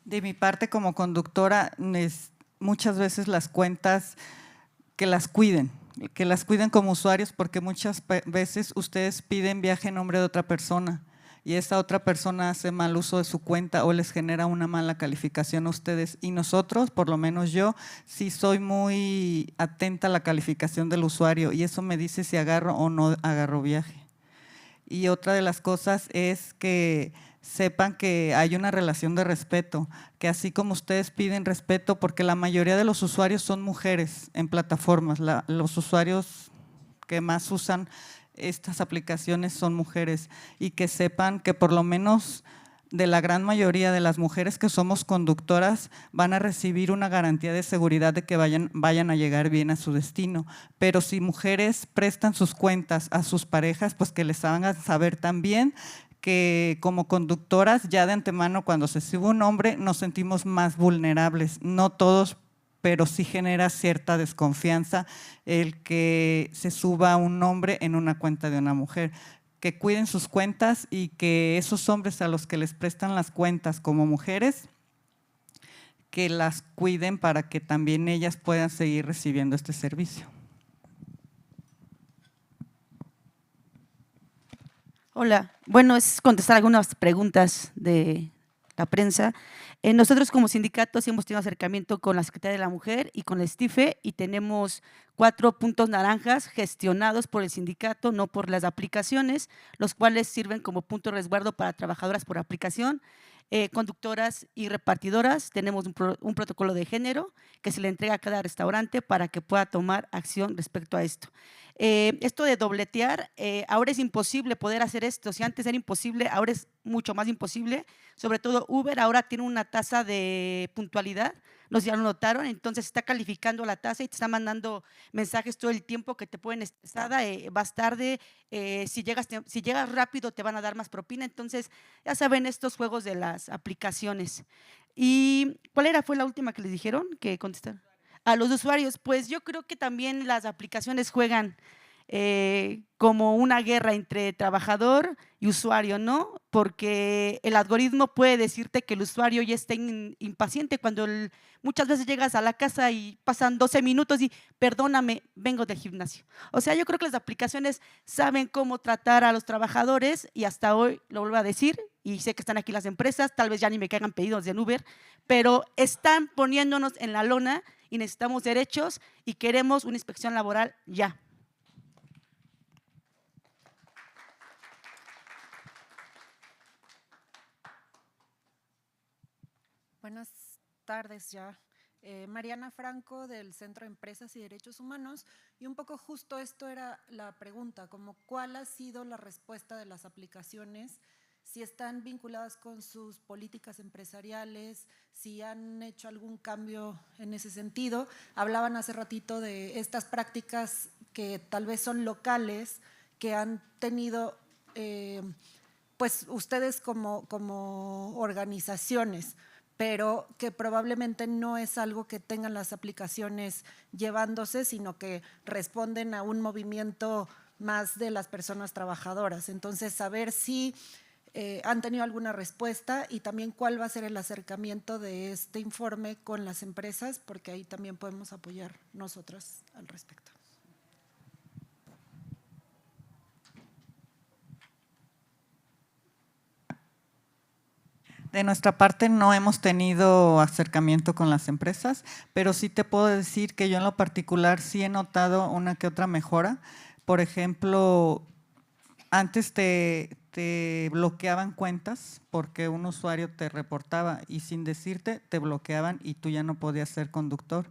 De mi parte como conductora, muchas veces las cuentas que las cuiden como usuarios, porque muchas veces ustedes piden viaje en nombre de otra persona y esa otra persona hace mal uso de su cuenta o les genera una mala calificación a ustedes. Y nosotros, por lo menos yo, sí soy muy atenta a la calificación del usuario y eso me dice si agarro o no agarro viaje. Y otra de las cosas es que sepan que hay una relación de respeto, que así como ustedes piden respeto, porque la mayoría de los usuarios son mujeres en plataformas, los usuarios que más usan estas aplicaciones son mujeres, y que sepan que por lo menos de la gran mayoría de las mujeres que somos conductoras van a recibir una garantía de seguridad de que vayan a llegar bien a su destino. Pero si mujeres prestan sus cuentas a sus parejas, pues que les hagan saber también que como conductoras ya de antemano cuando se sube un hombre nos sentimos más vulnerables, no todos, pero sí genera cierta desconfianza el que se suba un hombre en una cuenta de una mujer. Que cuiden sus cuentas y que esos hombres a los que les prestan las cuentas como mujeres, que las cuiden para que también ellas puedan seguir recibiendo este servicio. Hola, bueno, es contestar algunas preguntas de la prensa. Nosotros como sindicatos hemos tenido acercamiento con la Secretaría de la Mujer y con el STIFE y tenemos 4 puntos naranjas gestionados por el sindicato, no por las aplicaciones, los cuales sirven como punto de resguardo para trabajadoras por aplicación, conductoras y repartidoras. Tenemos un protocolo de género que se le entrega a cada restaurante para que pueda tomar acción respecto a esto. Esto de dobletear, ahora es imposible poder hacer esto. Si antes era imposible, ahora es mucho más imposible. Sobre todo Uber ahora tiene una tasa de puntualidad, no sé si ya lo notaron, entonces está calificando la tasa y te está mandando mensajes todo el tiempo que te ponen estresada, vas tarde, si llegas rápido te van a dar más propina. Entonces ya saben estos juegos de las aplicaciones. ¿Y cuál fue la última que les dijeron que contestaron? A los usuarios, pues yo creo que también las aplicaciones juegan como una guerra entre trabajador y usuario, ¿no? Porque el algoritmo puede decirte que el usuario ya está impaciente cuando muchas veces llegas a la casa y pasan 12 minutos y perdóname, vengo del gimnasio. O sea, yo creo que las aplicaciones saben cómo tratar a los trabajadores y hasta hoy lo vuelvo a decir, y sé que están aquí las empresas, tal vez ya ni me caigan pedidos de Uber, pero están poniéndonos en la lona y necesitamos derechos y queremos una inspección laboral ya. Buenas tardes ya. Mariana Franco del Centro de Empresas y Derechos Humanos, y un poco justo esto era la pregunta, como cuál ha sido la respuesta de las aplicaciones, si están vinculadas con sus políticas empresariales, si han hecho algún cambio en ese sentido. Hablaban hace ratito de estas prácticas que tal vez son locales, que han tenido pues ustedes como organizaciones, pero que probablemente no es algo que tengan las aplicaciones llevándose, sino que responden a un movimiento más de las personas trabajadoras. Entonces, saber si han tenido alguna respuesta y también cuál va a ser el acercamiento de este informe con las empresas, porque ahí también podemos apoyar nosotras al respecto. De nuestra parte no hemos tenido acercamiento con las empresas, pero sí te puedo decir que yo en lo particular sí he notado una que otra mejora. Por ejemplo, antes te bloqueaban cuentas porque un usuario te reportaba y sin decirte te bloqueaban y tú ya no podías ser conductor.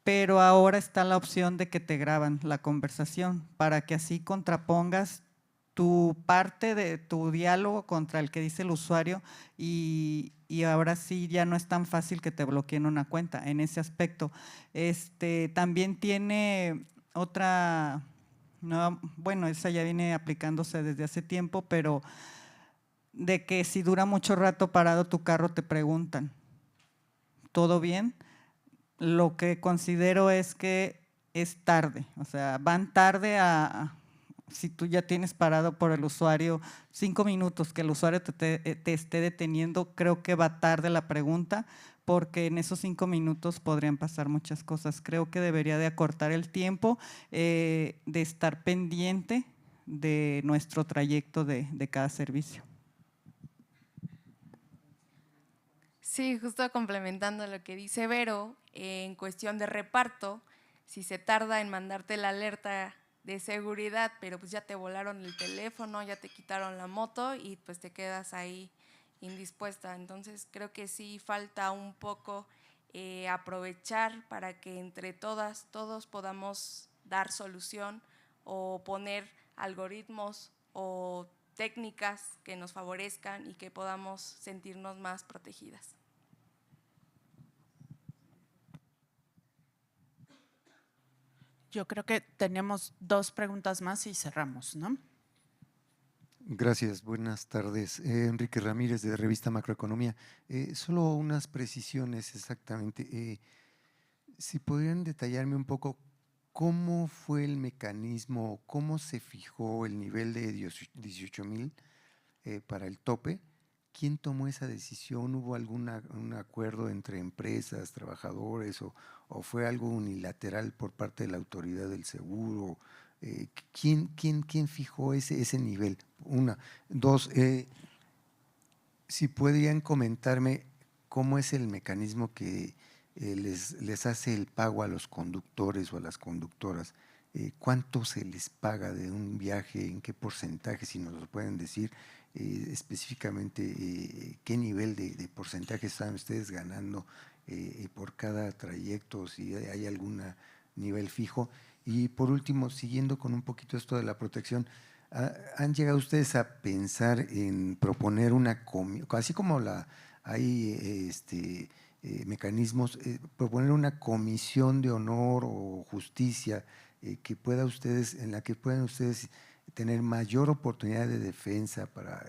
Pero ahora está la opción de que te graban la conversación para que así contrapongas tu parte de tu diálogo contra el que dice el usuario y ahora sí ya no es tan fácil que te bloqueen una cuenta en ese aspecto. También tiene otra, no, bueno, esa ya viene aplicándose desde hace tiempo, pero de que si dura mucho rato parado tu carro te preguntan, ¿todo bien? Lo que considero es que es tarde, o sea, van tarde si tú ya tienes parado por el usuario 5 minutos, que el usuario te esté deteniendo, creo que va tarde la pregunta, porque en esos 5 minutos podrían pasar muchas cosas. Creo que debería de acortar el tiempo de estar pendiente de nuestro trayecto de cada servicio. Sí, justo complementando lo que dice Vero, en cuestión de reparto, si se tarda en mandarte la alerta de seguridad, pero pues ya te volaron el teléfono, ya te quitaron la moto y pues te quedas ahí indispuesta. Entonces creo que sí falta un poco aprovechar para que entre todos podamos dar solución o poner algoritmos o técnicas que nos favorezcan y que podamos sentirnos más protegidas. Yo creo que tenemos 2 preguntas más y cerramos, ¿no? Gracias, buenas tardes. Enrique Ramírez de Revista Macroeconomía. Solo unas precisiones exactamente. Si podrían detallarme un poco cómo fue el mecanismo, cómo se fijó el nivel de 18,000 para el tope. ¿Quién tomó esa decisión? ¿Hubo un acuerdo entre empresas, trabajadores o fue algo unilateral por parte de la autoridad del seguro? ¿Quién fijó ese nivel? 1. 2, si podrían comentarme cómo es el mecanismo que les hace el pago a los conductores o a las conductoras. ¿Cuánto se les paga de un viaje? ¿En qué porcentaje? Si nos lo pueden decir específicamente, ¿qué nivel de porcentaje están ustedes ganando por cada trayecto? Si hay algún nivel fijo. Y por último, siguiendo con un poquito esto de la protección, ¿han llegado ustedes a pensar en proponer así como hay mecanismos, proponer una comisión de honor o justicia en la que puedan ustedes tener mayor oportunidad de defensa para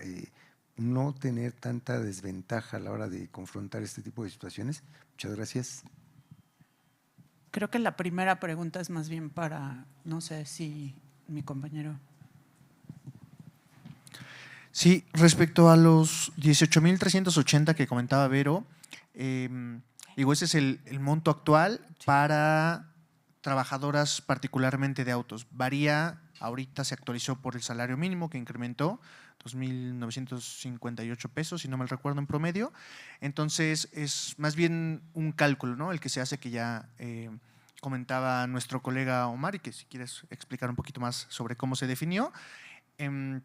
no tener tanta desventaja a la hora de confrontar este tipo de situaciones? Muchas gracias. Creo que la primera pregunta es más bien para, no sé si mi compañero. Sí, respecto a los 18,380 que comentaba Vero, digo, ese es el monto actual para trabajadoras particularmente de autos. Varía, ahorita se actualizó por el salario mínimo que incrementó, 2,958 pesos, si no mal recuerdo, en promedio. Entonces, es más bien un cálculo, ¿no? El que se hace, que ya comentaba nuestro colega Omar, y que si quieres explicar un poquito más sobre cómo se definió.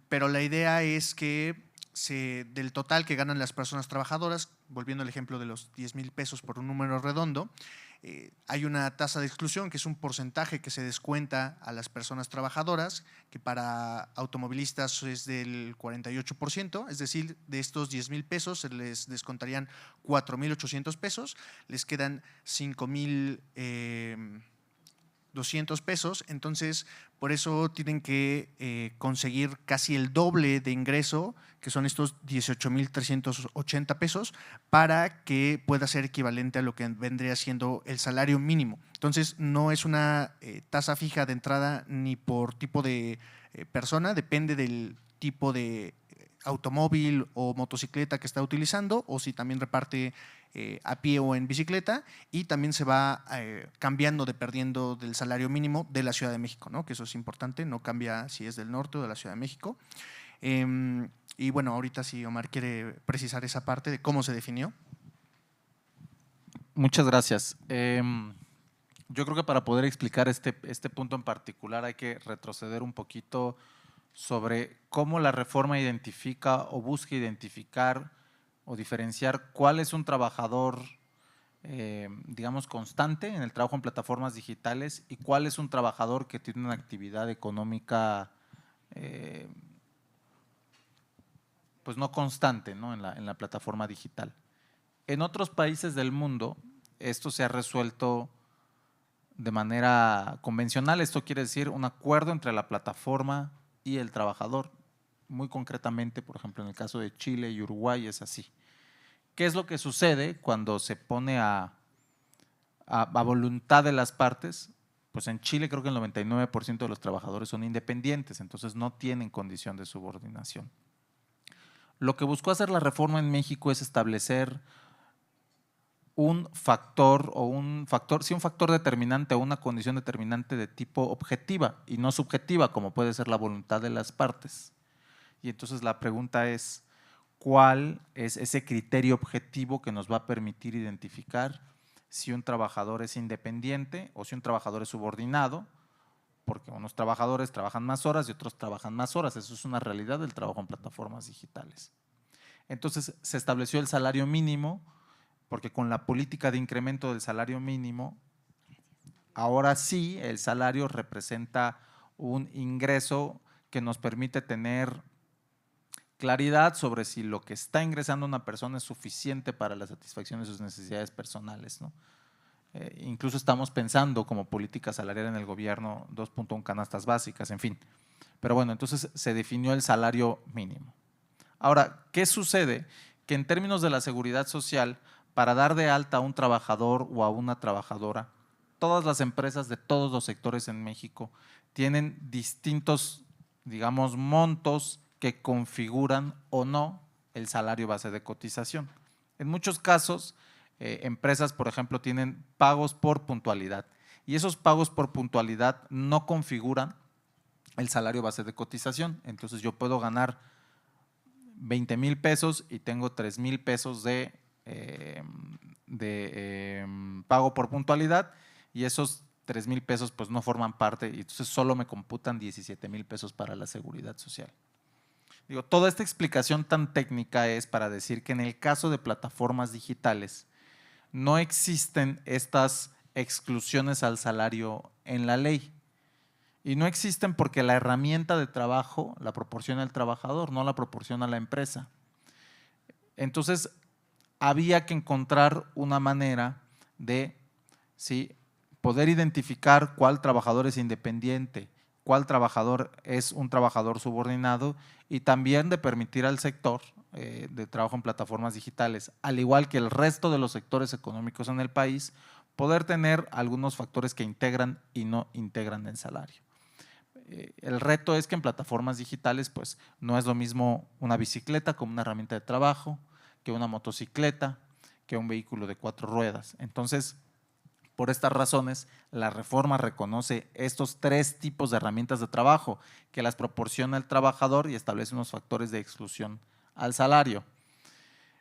Pero la idea es que del total que ganan las personas trabajadoras, volviendo al ejemplo de los 10,000 pesos por un número redondo, hay una tasa de exclusión, que es un porcentaje que se descuenta a las personas trabajadoras, que para automovilistas es del 48%, es decir, de estos 10,000 pesos se les descontarían 4,800 pesos, les quedan 5,200 pesos, entonces por eso tienen que conseguir casi el doble de ingreso, que son estos 18,380 pesos, para que pueda ser equivalente a lo que vendría siendo el salario mínimo. Entonces no es una tasa fija de entrada ni por tipo de persona, depende del tipo de automóvil o motocicleta que está utilizando, o si también reparte a pie o en bicicleta, y también se va cambiando dependiendo del salario mínimo de la Ciudad de México, ¿no? Que eso es importante, no cambia si es del norte o de la Ciudad de México. Y bueno, ahorita si Omar quiere precisar esa parte de cómo se definió. Muchas gracias. Yo creo que para poder explicar este punto en particular hay que retroceder un poquito sobre cómo la reforma identifica o busca identificar o diferenciar cuál es un trabajador, digamos, constante en el trabajo en plataformas digitales y cuál es un trabajador que tiene una actividad económica pues no constante, ¿no? en la plataforma digital. En otros países del mundo esto se ha resuelto de manera convencional, esto quiere decir un acuerdo entre la plataforma y el trabajador. Muy concretamente, por ejemplo, en el caso de Chile y Uruguay es así. ¿Qué es lo que sucede cuando se pone a voluntad de las partes? Pues en Chile creo que el 99% de los trabajadores son independientes, entonces no tienen condición de subordinación. Lo que buscó hacer la reforma en México es establecer un factor determinante o una condición determinante de tipo objetiva y no subjetiva, como puede ser la voluntad de las partes. Y entonces la pregunta es, ¿cuál es ese criterio objetivo que nos va a permitir identificar si un trabajador es independiente o si un trabajador es subordinado? Porque unos trabajadores trabajan más horas y otros trabajan más horas. Eso es una realidad del trabajo en plataformas digitales. Entonces se estableció el salario mínimo, porque con la política de incremento del salario mínimo, ahora sí el salario representa un ingreso que nos permite tener claridad sobre si lo que está ingresando una persona es suficiente para la satisfacción de sus necesidades personales, ¿no? Incluso estamos pensando como política salarial en el gobierno 2.1 canastas básicas, en fin. Pero bueno, entonces se definió el salario mínimo. Ahora, ¿qué sucede? Que en términos de la seguridad social, para dar de alta a un trabajador o a una trabajadora, todas las empresas de todos los sectores en México tienen distintos, digamos, montos que configuran o no el salario base de cotización. En muchos casos, empresas, por ejemplo, tienen pagos por puntualidad y esos pagos por puntualidad no configuran el salario base de cotización. Entonces yo puedo ganar 20,000 pesos y tengo 3,000 pesos de pago por puntualidad, y esos 3,000 pesos pues no forman parte, y entonces solo me computan 17,000 pesos para la seguridad social. Digo, toda esta explicación tan técnica es para decir que en el caso de plataformas digitales no existen estas exclusiones al salario en la ley. Y no existen porque la herramienta de trabajo la proporciona el trabajador, no la proporciona la empresa. Entonces, había que encontrar una manera de poder identificar cuál trabajador es independiente, cuál trabajador es un trabajador subordinado, y también de permitir al sector de trabajo en plataformas digitales, al igual que el resto de los sectores económicos en el país, poder tener algunos factores que integran y no integran el salario. El reto es que en plataformas digitales pues no es lo mismo una bicicleta como una herramienta de trabajo, que una motocicleta, que un vehículo de 4 ruedas. Entonces, por estas razones, la reforma reconoce estos 3 tipos de herramientas de trabajo que las proporciona el trabajador y establece unos factores de exclusión al salario.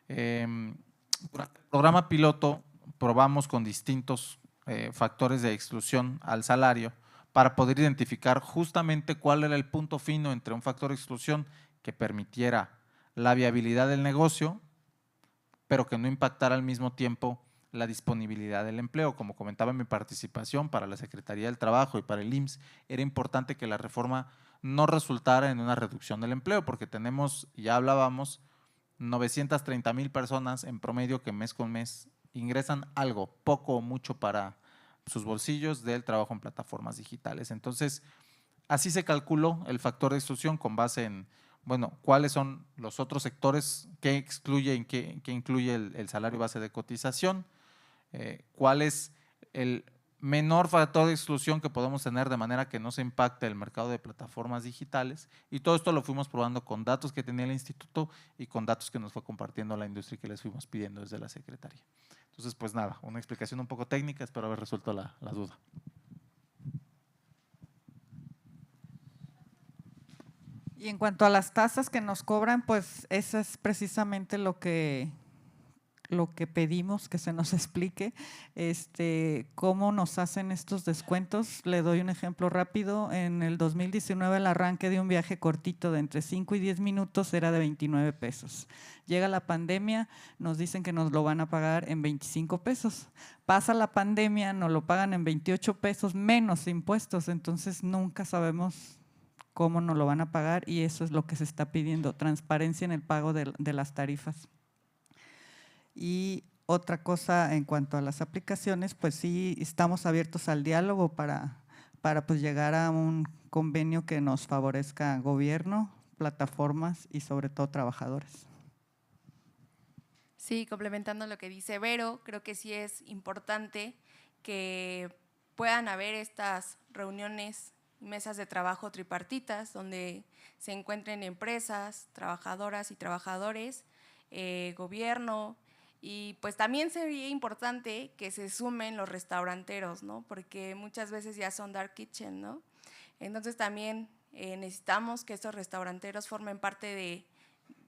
Durante el programa piloto probamos con distintos factores de exclusión al salario para poder identificar justamente cuál era el punto fino entre un factor de exclusión que permitiera la viabilidad del negocio, pero que no impactara al mismo tiempo la disponibilidad del empleo. Como comentaba en mi participación, para la Secretaría del Trabajo y para el IMSS, era importante que la reforma no resultara en una reducción del empleo, porque tenemos, ya hablábamos, 930,000 personas en promedio que mes con mes ingresan algo, poco o mucho para sus bolsillos del trabajo en plataformas digitales. Entonces, así se calculó el factor de exclusión con base en, bueno, cuáles son los otros sectores, qué excluye, qué incluye el salario base de cotización, cuál es el menor factor de exclusión que podemos tener de manera que no se impacte el mercado de plataformas digitales, y todo esto lo fuimos probando con datos que tenía el instituto y con datos que nos fue compartiendo la industria y que les fuimos pidiendo desde la Secretaría. Entonces, pues nada, una explicación un poco técnica, espero haber resuelto la duda. Y en cuanto a las tasas que nos cobran, pues eso es precisamente lo que pedimos que se nos explique, cómo nos hacen estos descuentos. Le doy un ejemplo rápido. En el 2019 el arranque de un viaje cortito de entre 5 y 10 minutos era de 29 pesos. Llega la pandemia, nos dicen que nos lo van a pagar en 25 pesos. Pasa la pandemia, nos lo pagan en 28 pesos menos impuestos, entonces nunca sabemos cómo nos lo van a pagar, y eso es lo que se está pidiendo, transparencia en el pago de las tarifas. Y otra cosa en cuanto a las aplicaciones, pues sí estamos abiertos al diálogo para pues llegar a un convenio que nos favorezca gobierno, plataformas y sobre todo trabajadores. Sí, complementando lo que dice Vero, creo que sí es importante que puedan haber estas reuniones y mesas de trabajo tripartitas donde se encuentren empresas, trabajadoras y trabajadores, gobierno. Y pues también sería importante que se sumen los restauranteros, ¿no? Porque muchas veces ya son dark kitchen, ¿no? Entonces también necesitamos que estos restauranteros formen parte de,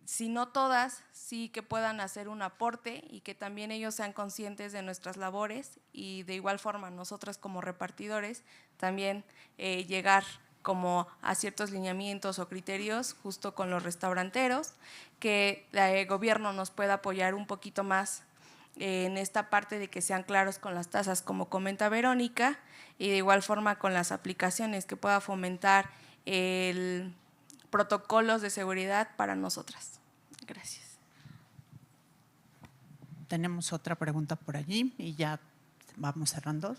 si no todas, sí que puedan hacer un aporte y que también ellos sean conscientes de nuestras labores, y de igual forma nosotros como repartidores también llegar como a ciertos lineamientos o criterios justo con los restauranteros, que el gobierno nos pueda apoyar un poquito más en esta parte de que sean claros con las tasas, como comenta Verónica, y de igual forma con las aplicaciones, que pueda fomentar el protocolos de seguridad para nosotras. Gracias. Tenemos otra pregunta por allí y ya vamos cerrando.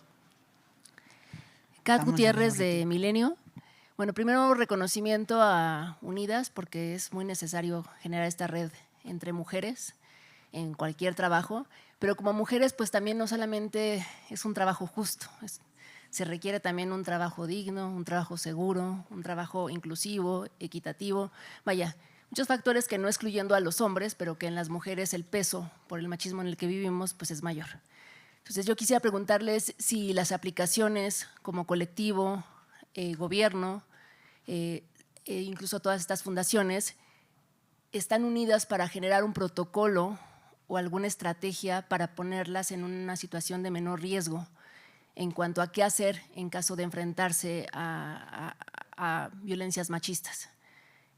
Kat Gutiérrez de Milenio. Bueno, primero reconocimiento a Unidas, porque es muy necesario generar esta red entre mujeres en cualquier trabajo, pero como mujeres pues también no solamente es un trabajo justo, se requiere también un trabajo digno, un trabajo seguro, un trabajo inclusivo, equitativo, vaya, muchos factores que no excluyendo a los hombres, pero que en las mujeres el peso por el machismo en el que vivimos pues es mayor. Entonces yo quisiera preguntarles si las aplicaciones como colectivo, gobierno, incluso todas estas fundaciones, están unidas para generar un protocolo o alguna estrategia para ponerlas en una situación de menor riesgo en cuanto a qué hacer en caso de enfrentarse a violencias machistas.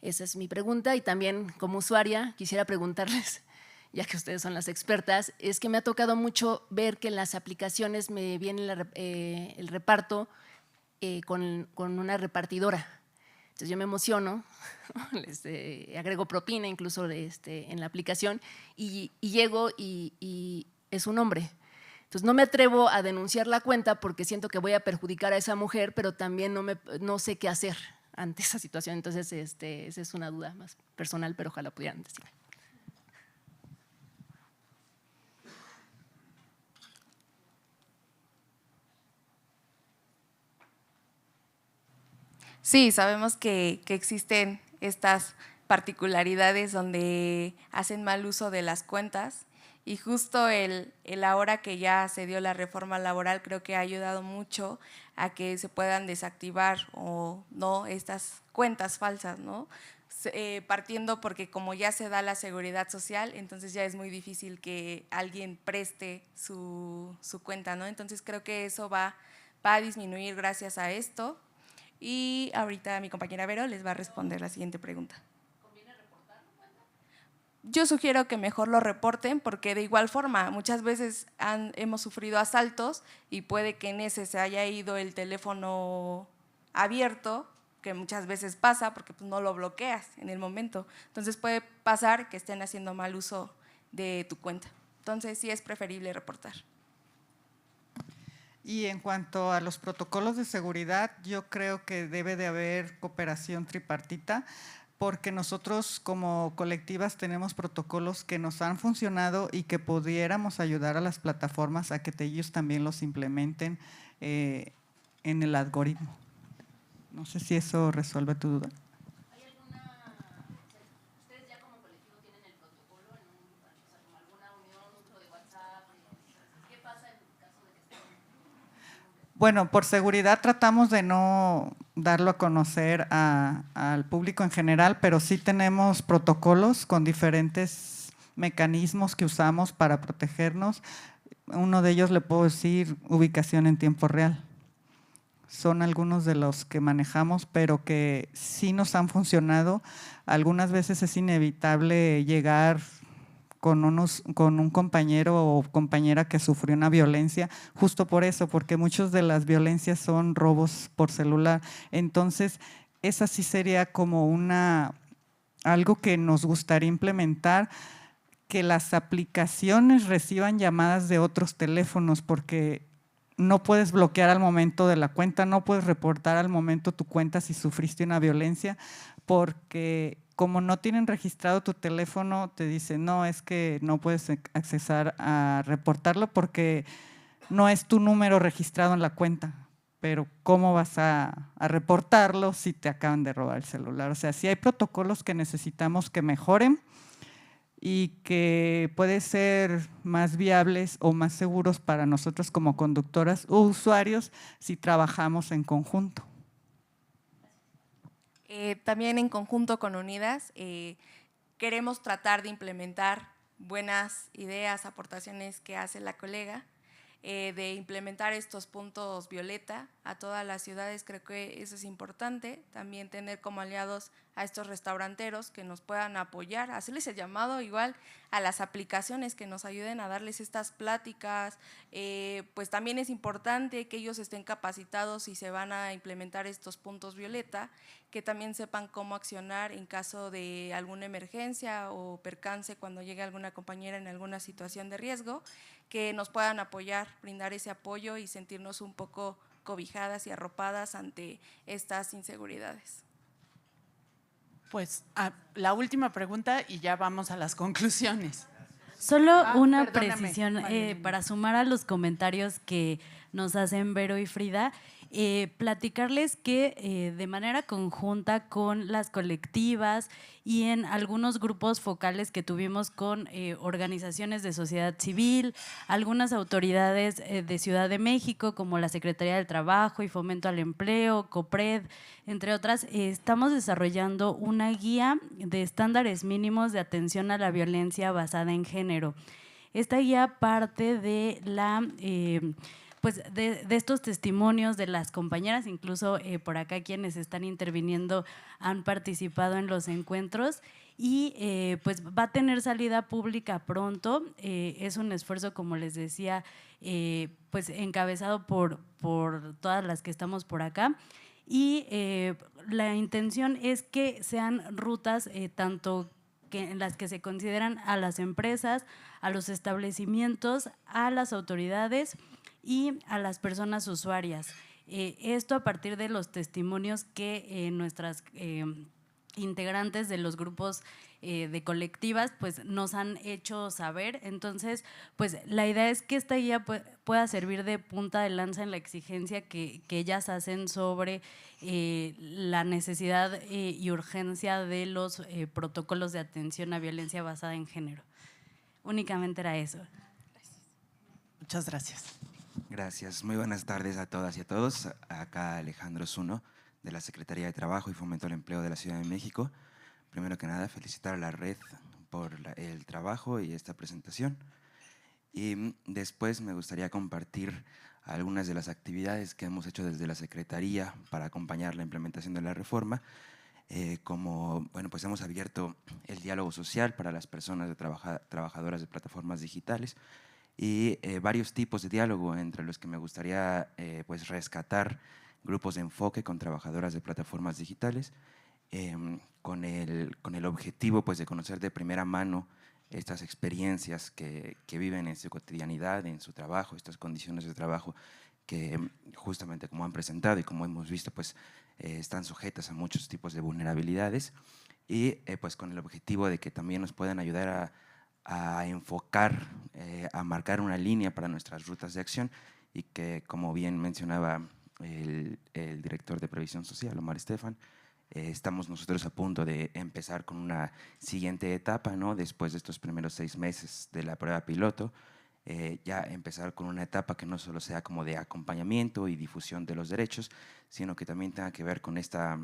Esa es mi pregunta, y también como usuaria quisiera preguntarles, ya que ustedes son las expertas, es que me ha tocado mucho ver que en las aplicaciones me viene el reparto con una repartidora. Entonces yo me emociono, les agrego propina incluso en la aplicación, y llego y es un hombre. Entonces no me atrevo a denunciar la cuenta porque siento que voy a perjudicar a esa mujer, pero también no sé qué hacer ante esa situación. Entonces esa es una duda más personal, pero ojalá pudieran decirme. Sí, sabemos que existen estas particularidades donde hacen mal uso de las cuentas, y justo el ahora que ya se dio la reforma laboral creo que ha ayudado mucho a que se puedan desactivar o no estas cuentas falsas, ¿no? Partiendo porque como ya se da la seguridad social, entonces ya es muy difícil que alguien preste su cuenta, ¿no? Entonces creo que eso va a disminuir gracias a esto. Y ahorita mi compañera Vero les va a responder la siguiente pregunta. ¿Conviene reportarlo? Yo sugiero que mejor lo reporten, porque de igual forma muchas veces hemos sufrido asaltos y puede que en ese se haya ido el teléfono abierto, que muchas veces pasa porque pues no lo bloqueas en el momento. Entonces puede pasar que estén haciendo mal uso de tu cuenta. Entonces sí es preferible reportar. Y en cuanto a los protocolos de seguridad, yo creo que debe de haber cooperación tripartita, porque nosotros como colectivas tenemos protocolos que nos han funcionado y que pudiéramos ayudar a las plataformas a que ellos también los implementen en el algoritmo. No sé si eso resuelve tu duda. ¿Ustedes ya como colectivo tienen el protocolo en alguna unión, grupo de WhatsApp? ¿Qué pasa en caso de que estén? Bueno, por seguridad tratamos de no darlo a conocer al público en general, pero sí tenemos protocolos con diferentes mecanismos que usamos para protegernos. Uno de ellos, le puedo decir, ubicación en tiempo real. Son algunos de los que manejamos, pero que sí nos han funcionado. Algunas veces es inevitable llegar con un compañero o compañera que sufrió una violencia, justo por eso, porque muchas de las violencias son robos por celular. Entonces, esa sí sería como algo que nos gustaría implementar, que las aplicaciones reciban llamadas de otros teléfonos, porque no puedes bloquear al momento de la cuenta, no puedes reportar al momento tu cuenta si sufriste una violencia, porque como no tienen registrado tu teléfono, te dicen, no, es que no puedes accesar a reportarlo porque no es tu número registrado en la cuenta. Pero ¿cómo vas a reportarlo si te acaban de robar el celular? O sea, sí hay protocolos que necesitamos que mejoren y que pueden ser más viables o más seguros para nosotros como conductoras o usuarios si trabajamos en conjunto. También en conjunto con Unidas queremos tratar de implementar buenas ideas, aportaciones que hace la colega, de implementar estos puntos violeta a todas las ciudades. Creo que eso es importante, también tener como aliados a estos restauranteros que nos puedan apoyar, hacerles el llamado igual a las aplicaciones que nos ayuden a darles estas pláticas. Pues también es importante que ellos estén capacitados y se van a implementar estos puntos violeta, que también sepan cómo accionar en caso de alguna emergencia o percance cuando llegue alguna compañera en alguna situación de riesgo, que nos puedan apoyar, brindar ese apoyo y sentirnos un poco cobijadas y arropadas ante estas inseguridades. Pues la última pregunta y ya vamos a las conclusiones. Solo una perdóname, precisión Marilyn. para sumar a los comentarios que nos hacen Vero y Frida. platicarles que de manera conjunta con las colectivas y en algunos grupos focales que tuvimos con organizaciones de sociedad civil, algunas autoridades de Ciudad de México como la Secretaría del Trabajo y Fomento al Empleo, COPRED, entre otras, estamos desarrollando una guía de estándares mínimos de atención a la violencia basada en género. Esta guía parte de la pues de estos testimonios de las compañeras, incluso por acá quienes están interviniendo han participado en los encuentros y pues va a tener salida pública pronto. Es un esfuerzo, como les decía, pues encabezado por todas las que estamos por acá. Y la intención es que sean rutas tanto en las que se consideran a las empresas, a los establecimientos, a las autoridades y a las personas usuarias. Esto a partir de los testimonios que nuestras integrantes de los grupos de colectivas pues nos han hecho saber. Entonces, pues la idea es que esta guía pueda servir de punta de lanza en la exigencia que ellas hacen sobre la necesidad y urgencia de los protocolos de atención a violencia basada en género. Únicamente era eso. Muchas gracias. Gracias. Muy buenas tardes a todas y a todos. Acá Alejandro Zuno, de la Secretaría de Trabajo y Fomento al Empleo de la Ciudad de México. Primero que nada, felicitar a la red por el trabajo y esta presentación. Y después me gustaría compartir algunas de las actividades que hemos hecho desde la Secretaría para acompañar la implementación de la reforma. Como, bueno, pues hemos abierto el diálogo social para las personas trabajadoras de plataformas digitales y varios tipos de diálogo, entre los que me gustaría pues rescatar grupos de enfoque con trabajadoras de plataformas digitales, con el objetivo pues, de conocer de primera mano estas experiencias que viven en su cotidianidad, en su trabajo, estas condiciones de trabajo que justamente como han presentado y como hemos visto, pues están sujetas a muchos tipos de vulnerabilidades y pues con el objetivo de que también nos puedan ayudar a enfocar, a marcar una línea para nuestras rutas de acción y que, como bien mencionaba el director de Previsión Social, Omar Estefan, estamos nosotros a punto de empezar con una siguiente etapa, ¿no? Después de estos primeros 6 meses de la prueba piloto, ya empezar con una etapa que no solo sea como de acompañamiento y difusión de los derechos, sino que también tenga que ver con esta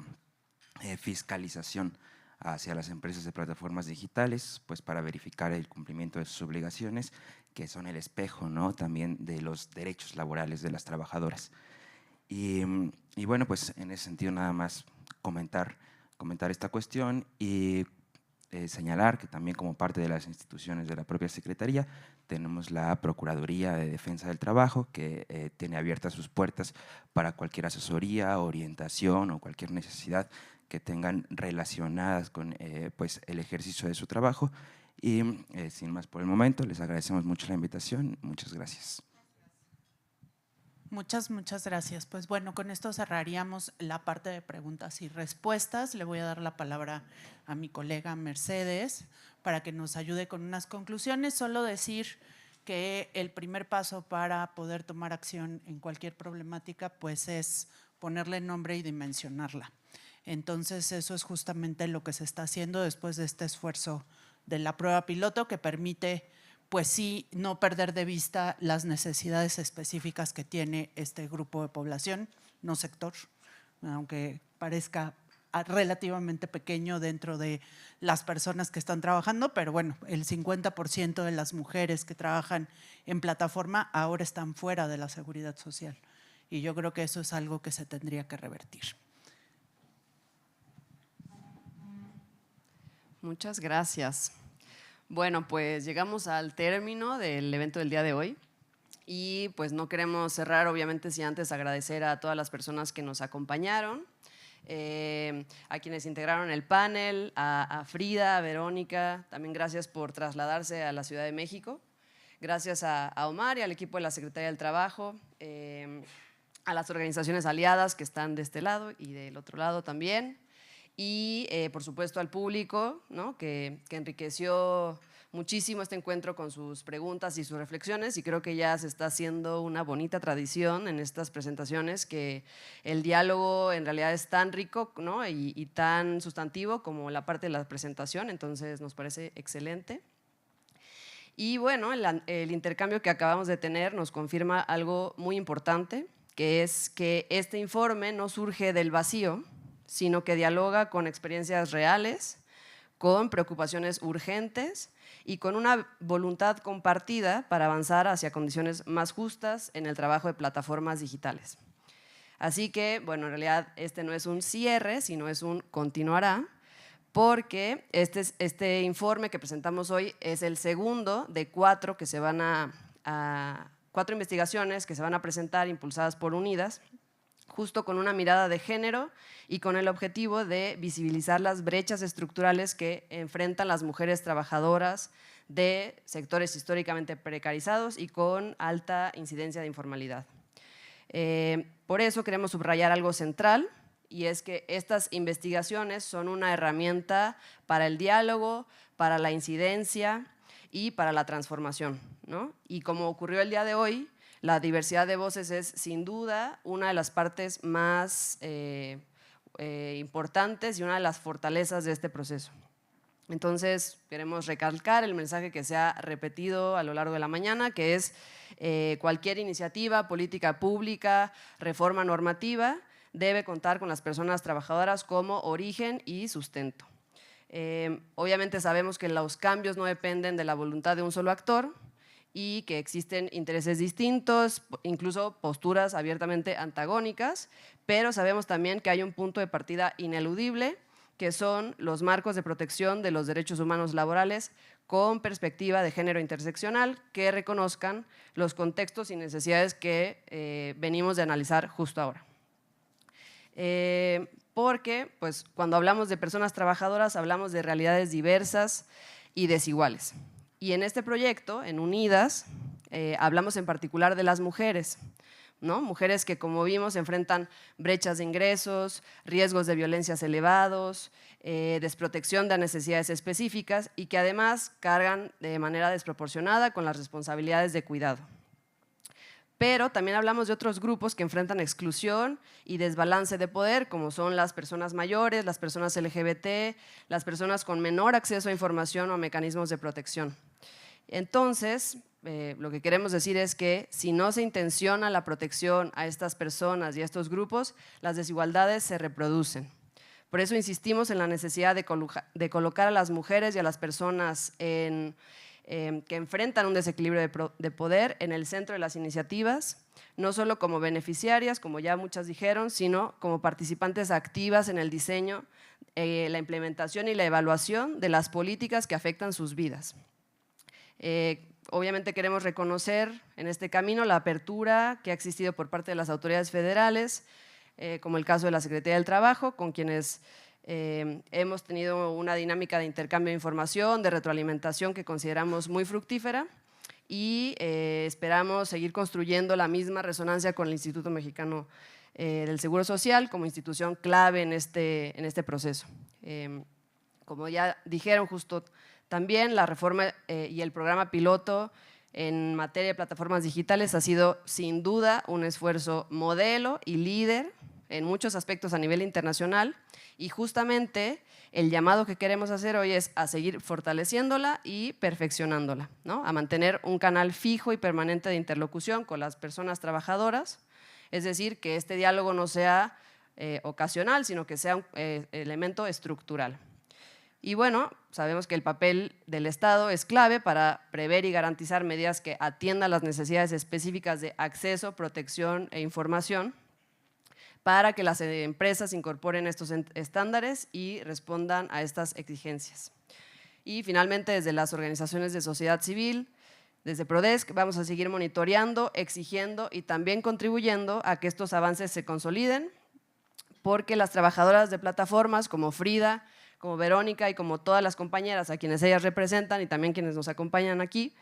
fiscalización hacia las empresas de plataformas digitales, pues para verificar el cumplimiento de sus obligaciones, que son el espejo, ¿no? También de los derechos laborales de las trabajadoras. Y bueno, pues en ese sentido nada más comentar esta cuestión y señalar que también como parte de las instituciones de la propia Secretaría tenemos la Procuraduría de Defensa del Trabajo que tiene abiertas sus puertas para cualquier asesoría, orientación o cualquier necesidad que tengan relacionadas con pues el ejercicio de su trabajo. Y sin más por el momento, les agradecemos mucho la invitación. Muchas gracias. Muchas gracias. Pues bueno, con esto cerraríamos la parte de preguntas y respuestas. Le voy a dar la palabra a mi colega Mercedes para que nos ayude con unas conclusiones. Solo decir que el primer paso para poder tomar acción en cualquier problemática pues es ponerle nombre y dimensionarla. Entonces eso es justamente lo que se está haciendo después de este esfuerzo de la prueba piloto que permite pues sí, no perder de vista las necesidades específicas que tiene este grupo de población, no sector, aunque parezca relativamente pequeño dentro de las personas que están trabajando, pero bueno, el 50% de las mujeres que trabajan en plataforma ahora están fuera de la seguridad social. Y yo creo que eso es algo que se tendría que revertir. Muchas gracias. Bueno, pues llegamos al término del evento del día de hoy y pues no queremos cerrar obviamente sin antes agradecer a todas las personas que nos acompañaron, a quienes integraron el panel, a Frida, a Verónica, también gracias por trasladarse a la Ciudad de México, gracias a Omar y al equipo de la Secretaría del Trabajo, a las organizaciones aliadas que están de este lado y del otro lado también. Y por supuesto al público, ¿no? que enriqueció muchísimo este encuentro con sus preguntas y sus reflexiones y creo que ya se está haciendo una bonita tradición en estas presentaciones, que el diálogo en realidad es tan rico, ¿no? y tan sustantivo como la parte de la presentación, entonces nos parece excelente. Y bueno, el intercambio que acabamos de tener nos confirma algo muy importante, que es que este informe no surge del vacío, sino que dialoga con experiencias reales, con preocupaciones urgentes y con una voluntad compartida para avanzar hacia condiciones más justas en el trabajo de plataformas digitales. Así que, bueno, en realidad este no es un cierre, sino es un continuará, porque este informe que presentamos hoy es el segundo de 4 que se van 4 investigaciones que se van a presentar impulsadas por Unidas, justo con una mirada de género y con el objetivo de visibilizar las brechas estructurales que enfrentan las mujeres trabajadoras de sectores históricamente precarizados y con alta incidencia de informalidad. Por eso queremos subrayar algo central, y es que estas investigaciones son una herramienta para el diálogo, para la incidencia y para la transformación, ¿no? Y como ocurrió el día de hoy, la diversidad de voces es sin duda una de las partes más importantes y una de las fortalezas de este proceso. Entonces, queremos recalcar el mensaje que se ha repetido a lo largo de la mañana, que es cualquier iniciativa, política pública, reforma normativa, debe contar con las personas trabajadoras como origen y sustento. Obviamente sabemos que los cambios no dependen de la voluntad de un solo actor y que existen intereses distintos, incluso posturas abiertamente antagónicas, pero sabemos también que hay un punto de partida ineludible, que son los marcos de protección de los derechos humanos laborales con perspectiva de género interseccional que reconozcan los contextos y necesidades que venimos de analizar justo ahora. Porque pues, cuando hablamos de personas trabajadoras hablamos de realidades diversas y desiguales. Y en este proyecto, en Unidas, hablamos en particular de las mujeres, ¿no? Mujeres que, como vimos, enfrentan brechas de ingresos, riesgos de violencias elevados, desprotección de necesidades específicas y que además cargan de manera desproporcionada con las responsabilidades de cuidado. Pero también hablamos de otros grupos que enfrentan exclusión y desbalance de poder, como son las personas mayores, las personas LGBT, las personas con menor acceso a información o a mecanismos de protección. Entonces, lo que queremos decir es que si no se intenciona la protección a estas personas y a estos grupos, las desigualdades se reproducen. Por eso insistimos en la necesidad de colocar a las mujeres y a las personas que enfrentan un desequilibrio de poder en el centro de las iniciativas, no solo como beneficiarias, como ya muchas dijeron, sino como participantes activas en el diseño, la implementación y la evaluación de las políticas que afectan sus vidas. Obviamente queremos reconocer en este camino la apertura que ha existido por parte de las autoridades federales, como el caso de la Secretaría del Trabajo, con quienes hemos tenido una dinámica de intercambio de información, de retroalimentación que consideramos muy fructífera y esperamos seguir construyendo la misma resonancia con el Instituto Mexicano del Seguro Social como institución clave en este proceso. Como ya dijeron justo también, la reforma y el programa piloto en materia de plataformas digitales ha sido sin duda un esfuerzo modelo y líder en muchos aspectos a nivel internacional y justamente el llamado que queremos hacer hoy es a seguir fortaleciéndola y perfeccionándola, ¿no? A mantener un canal fijo y permanente de interlocución con las personas trabajadoras, es decir, que este diálogo no sea ocasional, sino que sea un elemento estructural. Y bueno, sabemos que el papel del Estado es clave para prever y garantizar medidas que atiendan las necesidades específicas de acceso, protección e información, para que las empresas incorporen estos estándares y respondan a estas exigencias. Y finalmente, desde las organizaciones de sociedad civil, desde Prodesc, vamos a seguir monitoreando, exigiendo y también contribuyendo a que estos avances se consoliden, porque las trabajadoras de plataformas como Frida, como Verónica y como todas las compañeras a quienes ellas representan y también quienes nos acompañan aquí,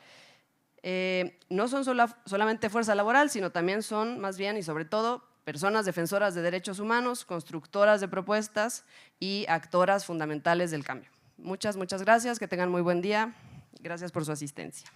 no son solamente fuerza laboral, sino también son más bien y sobre todo personas defensoras de derechos humanos, constructoras de propuestas y actoras fundamentales del cambio. Muchas gracias, que tengan muy buen día Gracias por su asistencia.